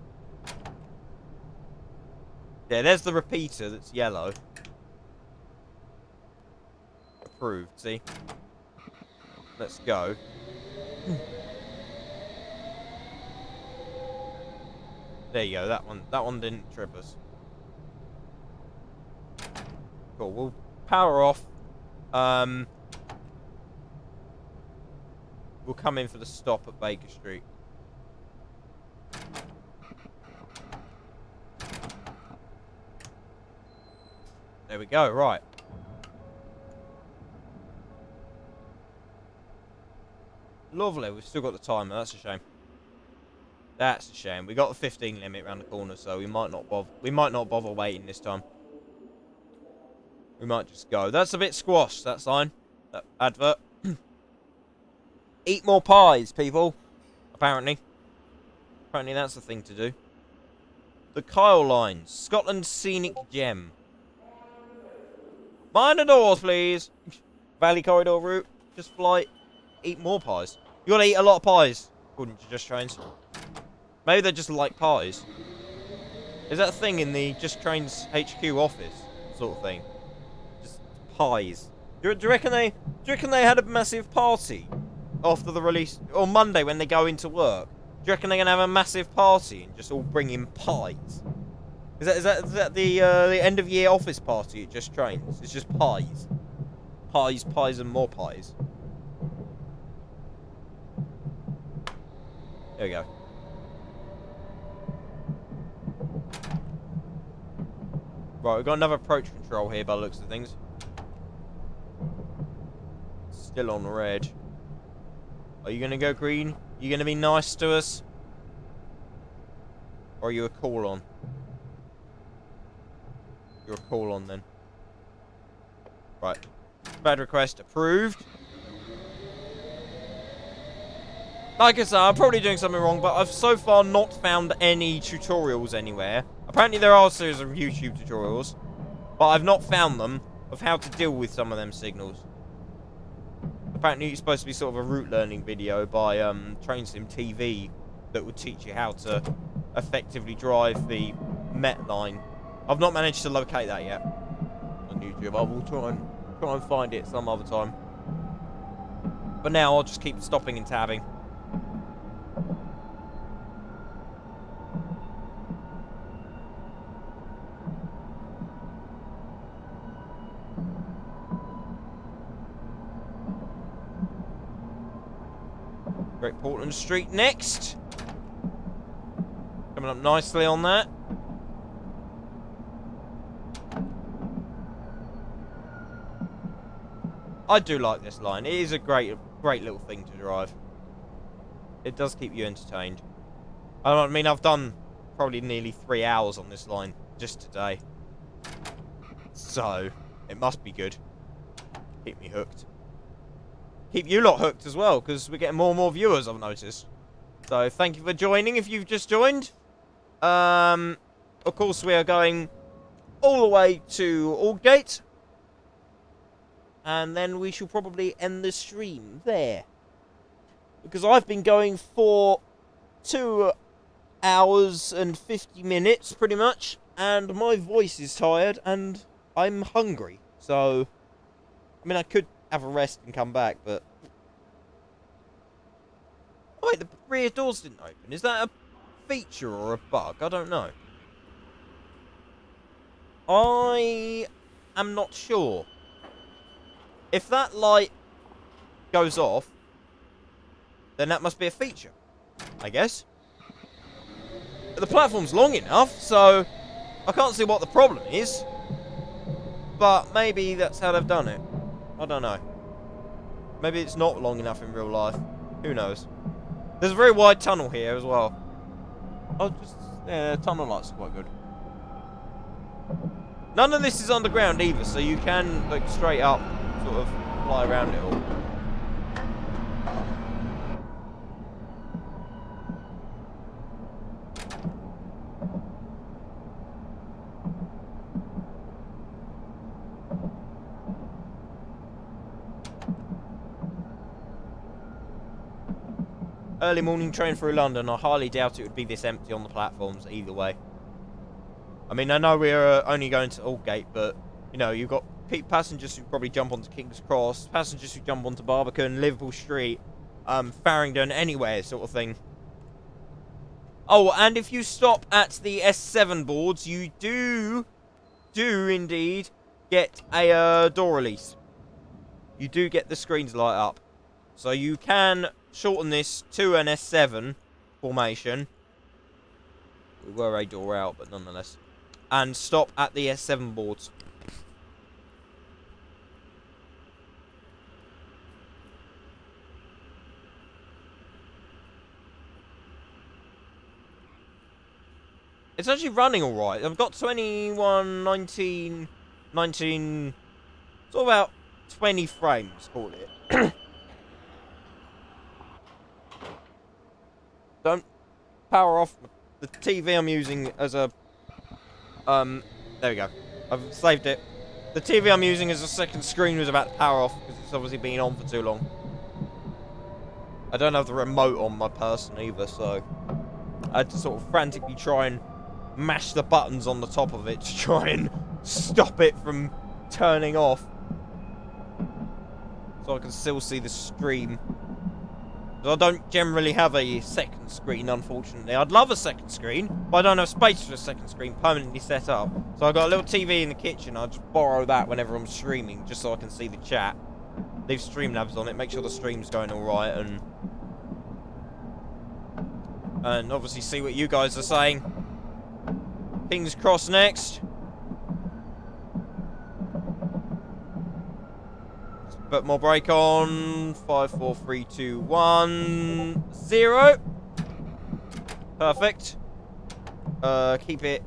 Speaker 1: Yeah, there's the repeater that's yellow. Approved, see? Let's go. There you go, that one didn't trip us. Cool, we'll power off. We'll come in for the stop at Baker Street. There we go, right. Lovely, we've still got the timer, that's a shame. That's a shame. We got the 15 limit around the corner, so we might not bother waiting this time. We might just go. That's a bit squashed, that sign. That advert. Eat more pies, people. Apparently. Apparently that's the thing to do. The Kyle Lines. Scotland's scenic gem. Mind the doors, please. Valley Corridor route. Just flight. Eat more pies. You gotta eat a lot of pies, according to Just Trains. Maybe they just like pies. Is that a thing in the Just Trains HQ office sort of thing? Just pies. Do you reckon they had a massive party after the release, or Monday when they go into work? Do you reckon they're gonna have a massive party and just all bring in pies? Is that the end of year office party at Just Trains? It's just pies, pies, and more pies. There we go. Right, we've got another approach control here by the looks of things. Still on red. Are you going to go green? You going to be nice to us? Or are you a call on? You're a call on then. Right. Bad request approved. Like I said, I'm probably doing something wrong, but I've so far not found any tutorials anywhere. Apparently there are a series of YouTube tutorials, but I've not found them of how to deal with some of them signals. Apparently it's supposed to be sort of a route learning video by Train Sim TV that would teach you how to effectively drive the Met line. I've not managed to locate that yet on YouTube. I will try and find it some other time. But now I'll just keep stopping and tabbing. Great Portland Street next. Coming up nicely on that. I do like this line. It is a great little thing to drive. It does keep you entertained. I mean, I've done probably nearly 3 hours on this line just today. So, it must be good. Keep me hooked. Keep you lot hooked as well, because we're getting more and more viewers, I've noticed. So, thank you for joining if you've just joined. Of course, we are going all the way to Aldgate. And then we shall probably end the stream there. Because I've been going for 2 hours and 50 minutes, pretty much. And my voice is tired, and I'm hungry. So, I mean, I could have a rest and come back, but... Oh, wait, the rear doors didn't open. Is that a feature or a bug? I don't know. I am not sure. If that light goes off, then that must be a feature, I guess. But the platform's long enough, so I can't see what the problem is. But maybe that's how they've done it. I don't know. Maybe it's not long enough in real life. Who knows? There's a very wide tunnel here as well. Yeah, tunnel lights are quite good. None of this is underground either, so you can, like, straight up sort of fly around it all. early morning train through London. I highly doubt it would be this empty on the platforms either way. I mean, I know we're only going to Aldgate, but, you know, you've got passengers who probably jump onto King's Cross, passengers who jump onto Barbican, Liverpool Street, Farringdon, anywhere sort of thing. Oh, and if you stop at the S7 boards, you do indeed get a door release. You do get the screens light up. So you can shorten this to an S7 formation. We were a door out, but nonetheless. And stop at the S7 boards. It's actually running alright. I've got 21, 19... It's all about 20 frames, call it. Don't power off the TV I'm using as a... there we go. I've saved it. The TV I'm using as a second screen was about to power off because it's obviously been on for too long. I don't have the remote on my person either, so I had to sort of frantically try and mash the buttons on the top of it to try and stop it from turning off. So I can still see the stream. I don't generally have a second screen, unfortunately. I'd love a second screen, but I don't have space for a second screen permanently set up. So I've got a little TV in the kitchen. I just borrow that whenever I'm streaming, just so I can see the chat. Leave Streamlabs on it, make sure the stream's going alright, and obviously see what you guys are saying. King's Cross next. Put more brake on. 5, 4, 3, 2, 1, 0. Perfect. Keep a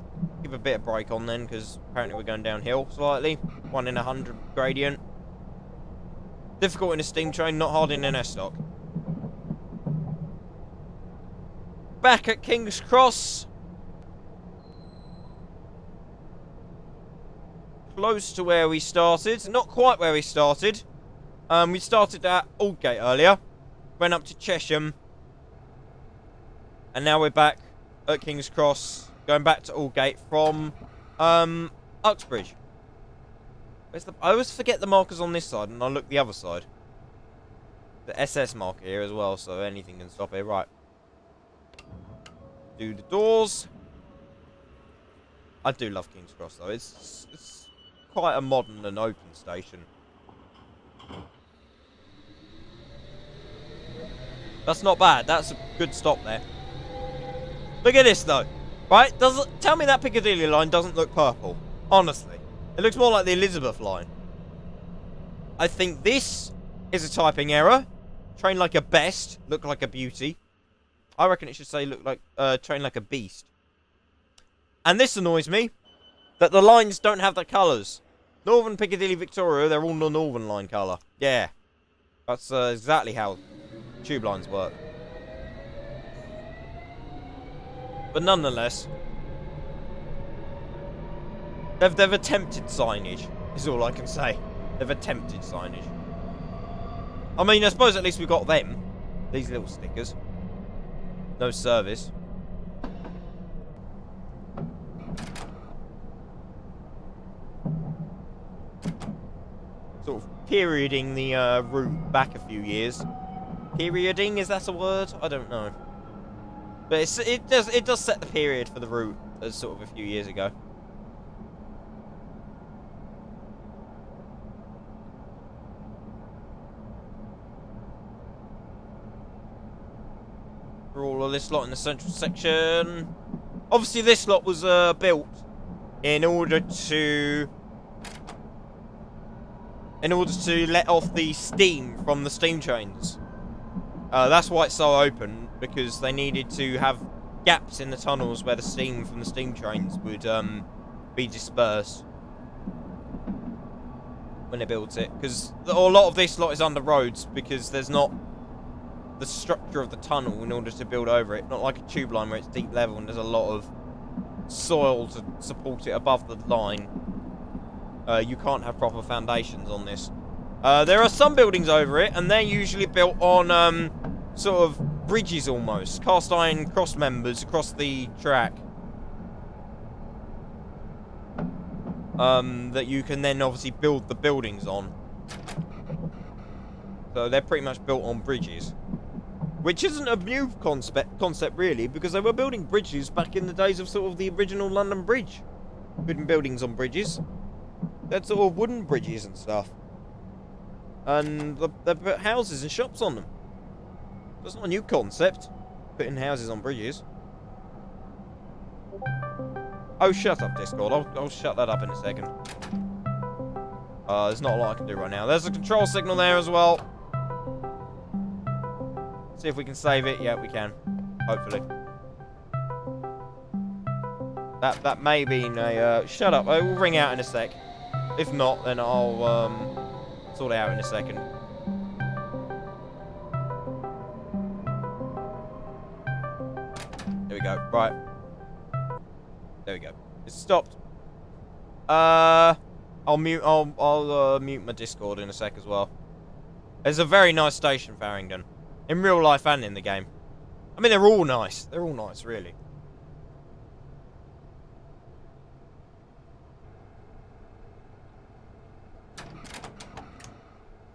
Speaker 1: bit of brake on then, because apparently we're going downhill slightly. 1 in 100 gradient. Difficult in a steam train, not hard in an S-stock. Back at King's Cross. Close to where we started. Not quite where we started. We started at Aldgate earlier. Went up to Chesham. And now we're back at King's Cross. Going back to Aldgate from Uxbridge. I always forget the markers on this side and I look the other side. The SS marker here as well, so anything can stop here. Right. Do the doors. I do love King's Cross though. It's quite a modern and open station. That's not bad. That's a good stop there. Look at this though. Right? Tell me that Piccadilly line doesn't look purple. Honestly. It looks more like the Elizabeth line. I think this is a typing error. Train like a best. Look like a beauty. I reckon it should say look like train like a beast. And this annoys me. That the lines don't have the colours. Northern Piccadilly Victoria, they're all the Northern line colour. Yeah. That's exactly how tube lines work. But nonetheless, they've attempted signage, is all I can say. They've attempted signage. I mean, I suppose at least we got them. These little stickers. No service. Sort of perioding the route back a few years. Perioding, is that a word? I don't know. But it does set the period for the route as sort of a few years ago. For all of this lot in the central section. Obviously this lot was built in order to let off the steam from the steam trains. That's why it's so open, because they needed to have gaps in the tunnels where the steam from the steam trains would be dispersed when they built it. Because a lot of this lot is under roads, because there's not the structure of the tunnel in order to build over it. Not like a tube line where it's deep level and there's a lot of soil to support it above the line. You can't have proper foundations on this. There are some buildings over it, and they're usually built on sort of bridges almost. Cast iron cross members across the track. That you can then obviously build the buildings on. So they're pretty much built on bridges. Which isn't a new concept really, because they were building bridges back in the days of sort of the original London Bridge. Putting buildings on bridges. They're sort of wooden bridges and stuff. And they put houses and shops on them. That's not a new concept, putting houses on bridges. Oh, shut up, Discord. I'll shut that up in a second. There's not a lot I can do right now. There's a control signal there as well. See if we can save it. Yeah, we can. Hopefully. That may be a... shut up. It will ring out in a sec. If not, then I'll sort it out in a second. There we go. Right. There we go. It's stopped. I'll mute my Discord in a sec as well. It's a very nice station, Farringdon. In real life and in the game. I mean, they're all nice. They're all nice, really.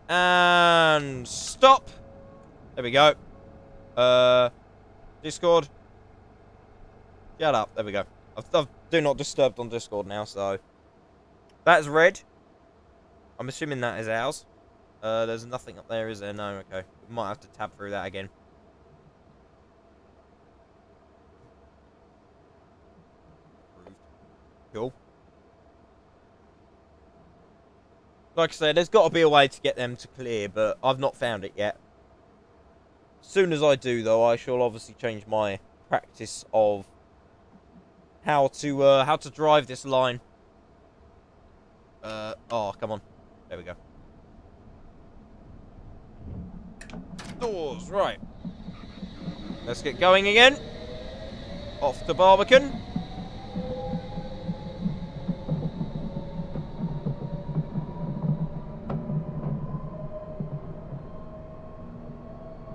Speaker 1: And stop. There we go. Discord. Shut up. There we go. I've do not disturb on Discord now, so. That's red. I'm assuming that is ours. There's nothing up there, is there? No, okay. We might have to tab through that again. Cool. Like I said, there's got to be a way to get them to clear, but I've not found it yet. As soon as I do, though, I shall obviously change my practice of how to drive this line. Oh, come on. There we go. Doors, right. Let's get going again. Off to Barbican.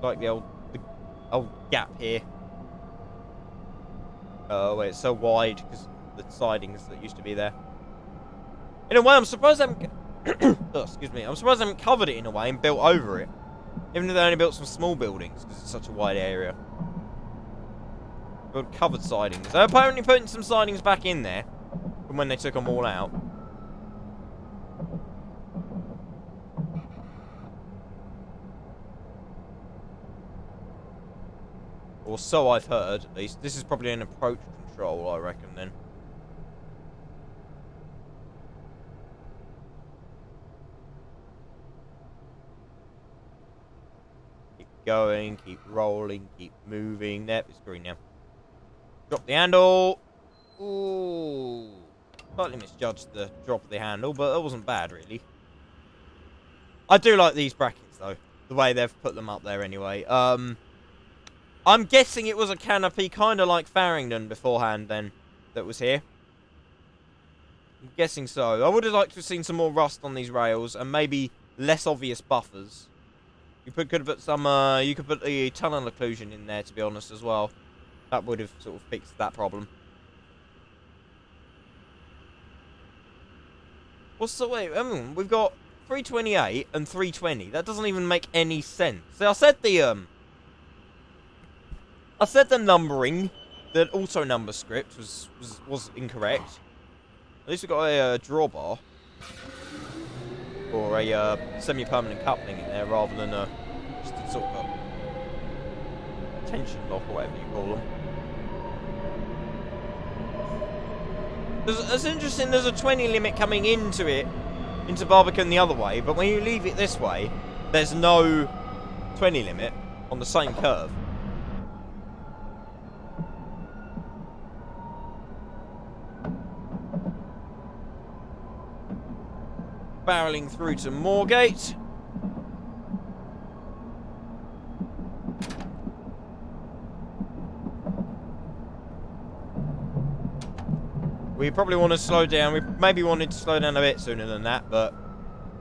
Speaker 1: Like the old gap here. Oh, wait, it's so wide because the sidings that used to be there. In a way, I'm surprised I haven't... oh, excuse me. I'm surprised I haven't covered it in a way and built over it. Even if they only built some small buildings, because it's such a wide area. Built covered sidings. They're apparently putting some sidings back in there from when they took them all out. Or so I've heard, at least. This is probably an approach control, I reckon, then. Going, keep rolling, keep moving. There, it's green now. Drop the handle. Ooh. Slightly misjudged the drop of the handle, but that wasn't bad, really. I do like these brackets, though. The way they've put them up there, anyway. I'm guessing it was a canopy, kind of like Farringdon beforehand, then, that was here. I'm guessing so. I would have liked to have seen some more rust on these rails, and maybe less obvious buffers. You could have put some, you could put the tunnel occlusion in there, to be honest, as well. That would have sort of fixed that problem. What's the way? We've got 328 and 320. That doesn't even make any sense. See, I said the numbering, the auto number script was incorrect. At least we got a drawbar. Or a semi-permanent coupling in there rather than just a sort of tension lock or whatever you call them. It's interesting, there's a 20 limit coming into Barbican the other way, but when you leave it this way, there's no 20 limit on the same curve. Barreling through to Moorgate. We probably want to slow down. We maybe wanted to slow down a bit sooner than that, but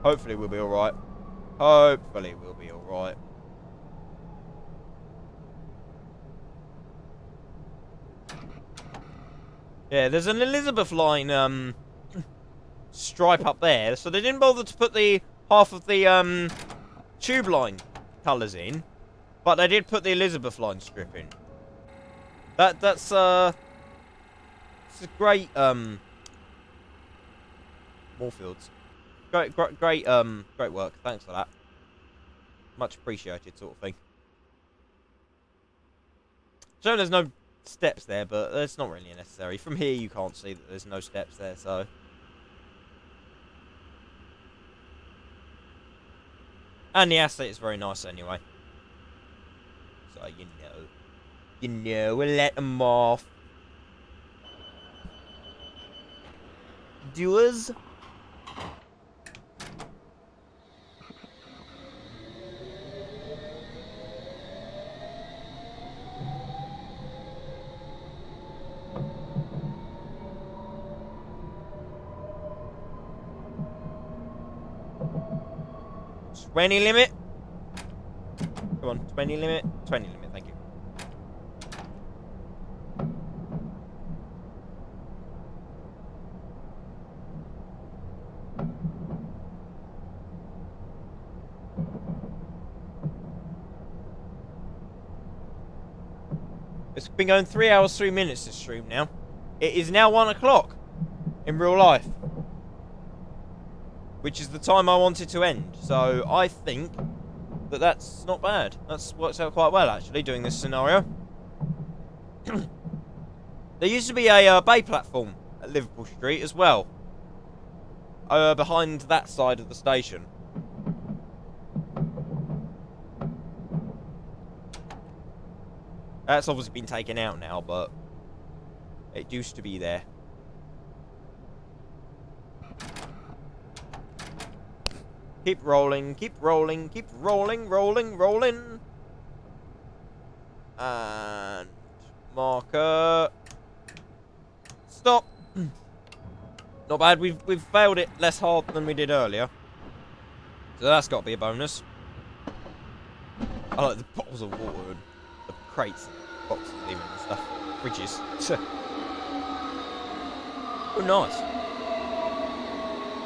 Speaker 1: hopefully we'll be alright. Hopefully we'll be alright. Yeah, there's an Elizabeth line stripe up there, so they didn't bother to put the half of the tube line colours in, but they did put the Elizabeth line strip in. That's it's a great Moorfields. Great work. Thanks for that. Much appreciated, sort of thing. So there's no steps there, but it's not really necessary. From here, you can't see that there's no steps there, so. And the asset is very nice anyway. So, we'll let them off. Doers. $20 limit. Come on, 20 limit. 20 limit, thank you. It's been going 3 hours, 3 minutes this stream now. It is now 1 o'clock in real life, which is the time I wanted to end. So I think that that's not bad. That's works out quite well, actually, doing this scenario. There used to be a bay platform at Liverpool Street as well, behind that side of the station. That's obviously been taken out now, but it used to be there. Keep rolling, keep rolling, keep rolling, rolling. And marker. Stop. Not bad. We've failed it less hard than we did earlier, so that's got to be a bonus. I like the bottles of water and the crates, and boxes even and stuff, fridges. Oh, nice.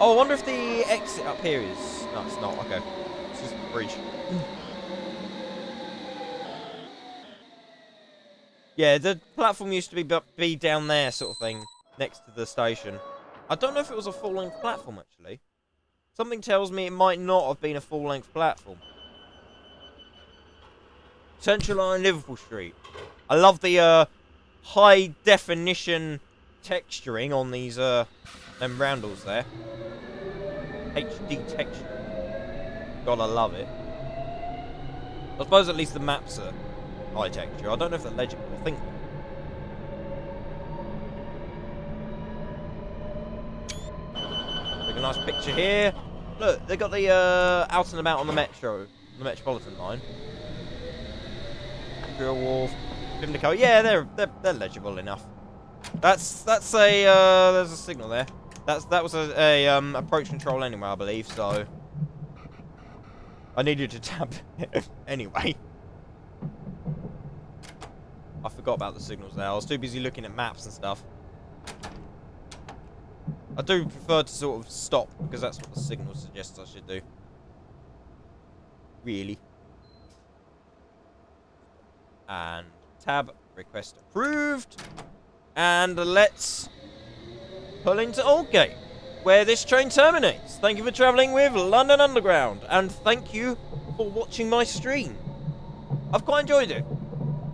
Speaker 1: Oh, I wonder if the exit up here is... No, it's not. Okay. It's just a bridge. Yeah, the platform used to be down there, sort of thing, next to the station. I don't know if it was a full-length platform, actually. Something tells me it might not have been a full-length platform. Central Line, Liverpool Street. I love the high-definition texturing on these them roundels there. HD texture. God, I love it. I suppose at least the maps are high texture. I don't know if they're legible. I think. Take a nice picture here. Look, they got the out and about on the metro, the Metropolitan line. Imperial Wharf, Pimlico. Yeah, they're legible enough. That's a there's a signal there. That was a approach control anyway, I believe. So I needed to tap it anyway. I forgot about the signals there. I was too busy looking at maps and stuff. I do prefer to sort of stop because that's what the signal suggests I should do. Really. And tab, request approved. And let's pull into Aldgate, where this train terminates. Thank you for travelling with London Underground, and thank you for watching my stream. I've quite enjoyed it.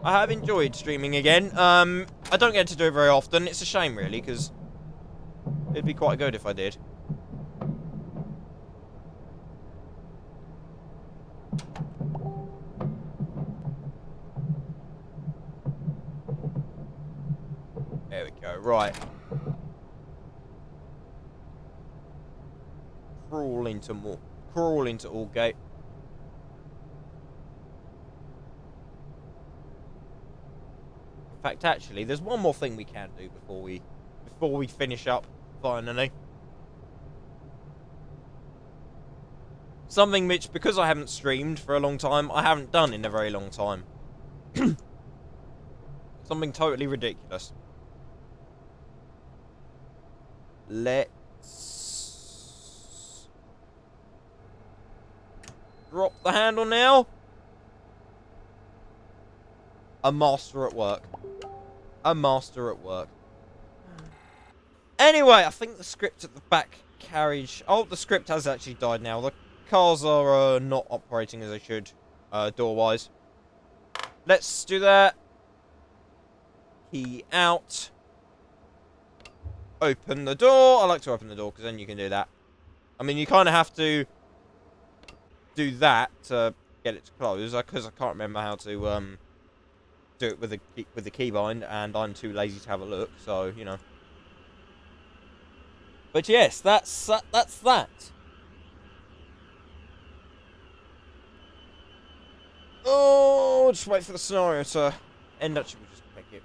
Speaker 1: I have enjoyed streaming again. I don't get to do it very often. It's a shame, really, because it'd be quite good if I did. There we go. Right. Crawl into Aldgate. In fact, actually, there's one more thing we can do before we finish up finally. Something which, because I haven't streamed for a long time, I haven't done in a very long time. Something totally ridiculous. Let's drop the handle now. A master at work. A master at work. Anyway, I think the script at the back carriage... Oh, the script has actually died now. The cars are not operating as they should, door-wise. Let's do that. Key out. Open the door. I like to open the door, because then you can do that. I mean, you kind of have to do that to get it to close, because I can't remember how to do it with the keybind, and I'm too lazy to have a look, so, you know. But yes, that's that. Oh, just wait for the scenario to end. Actually, we'll just make it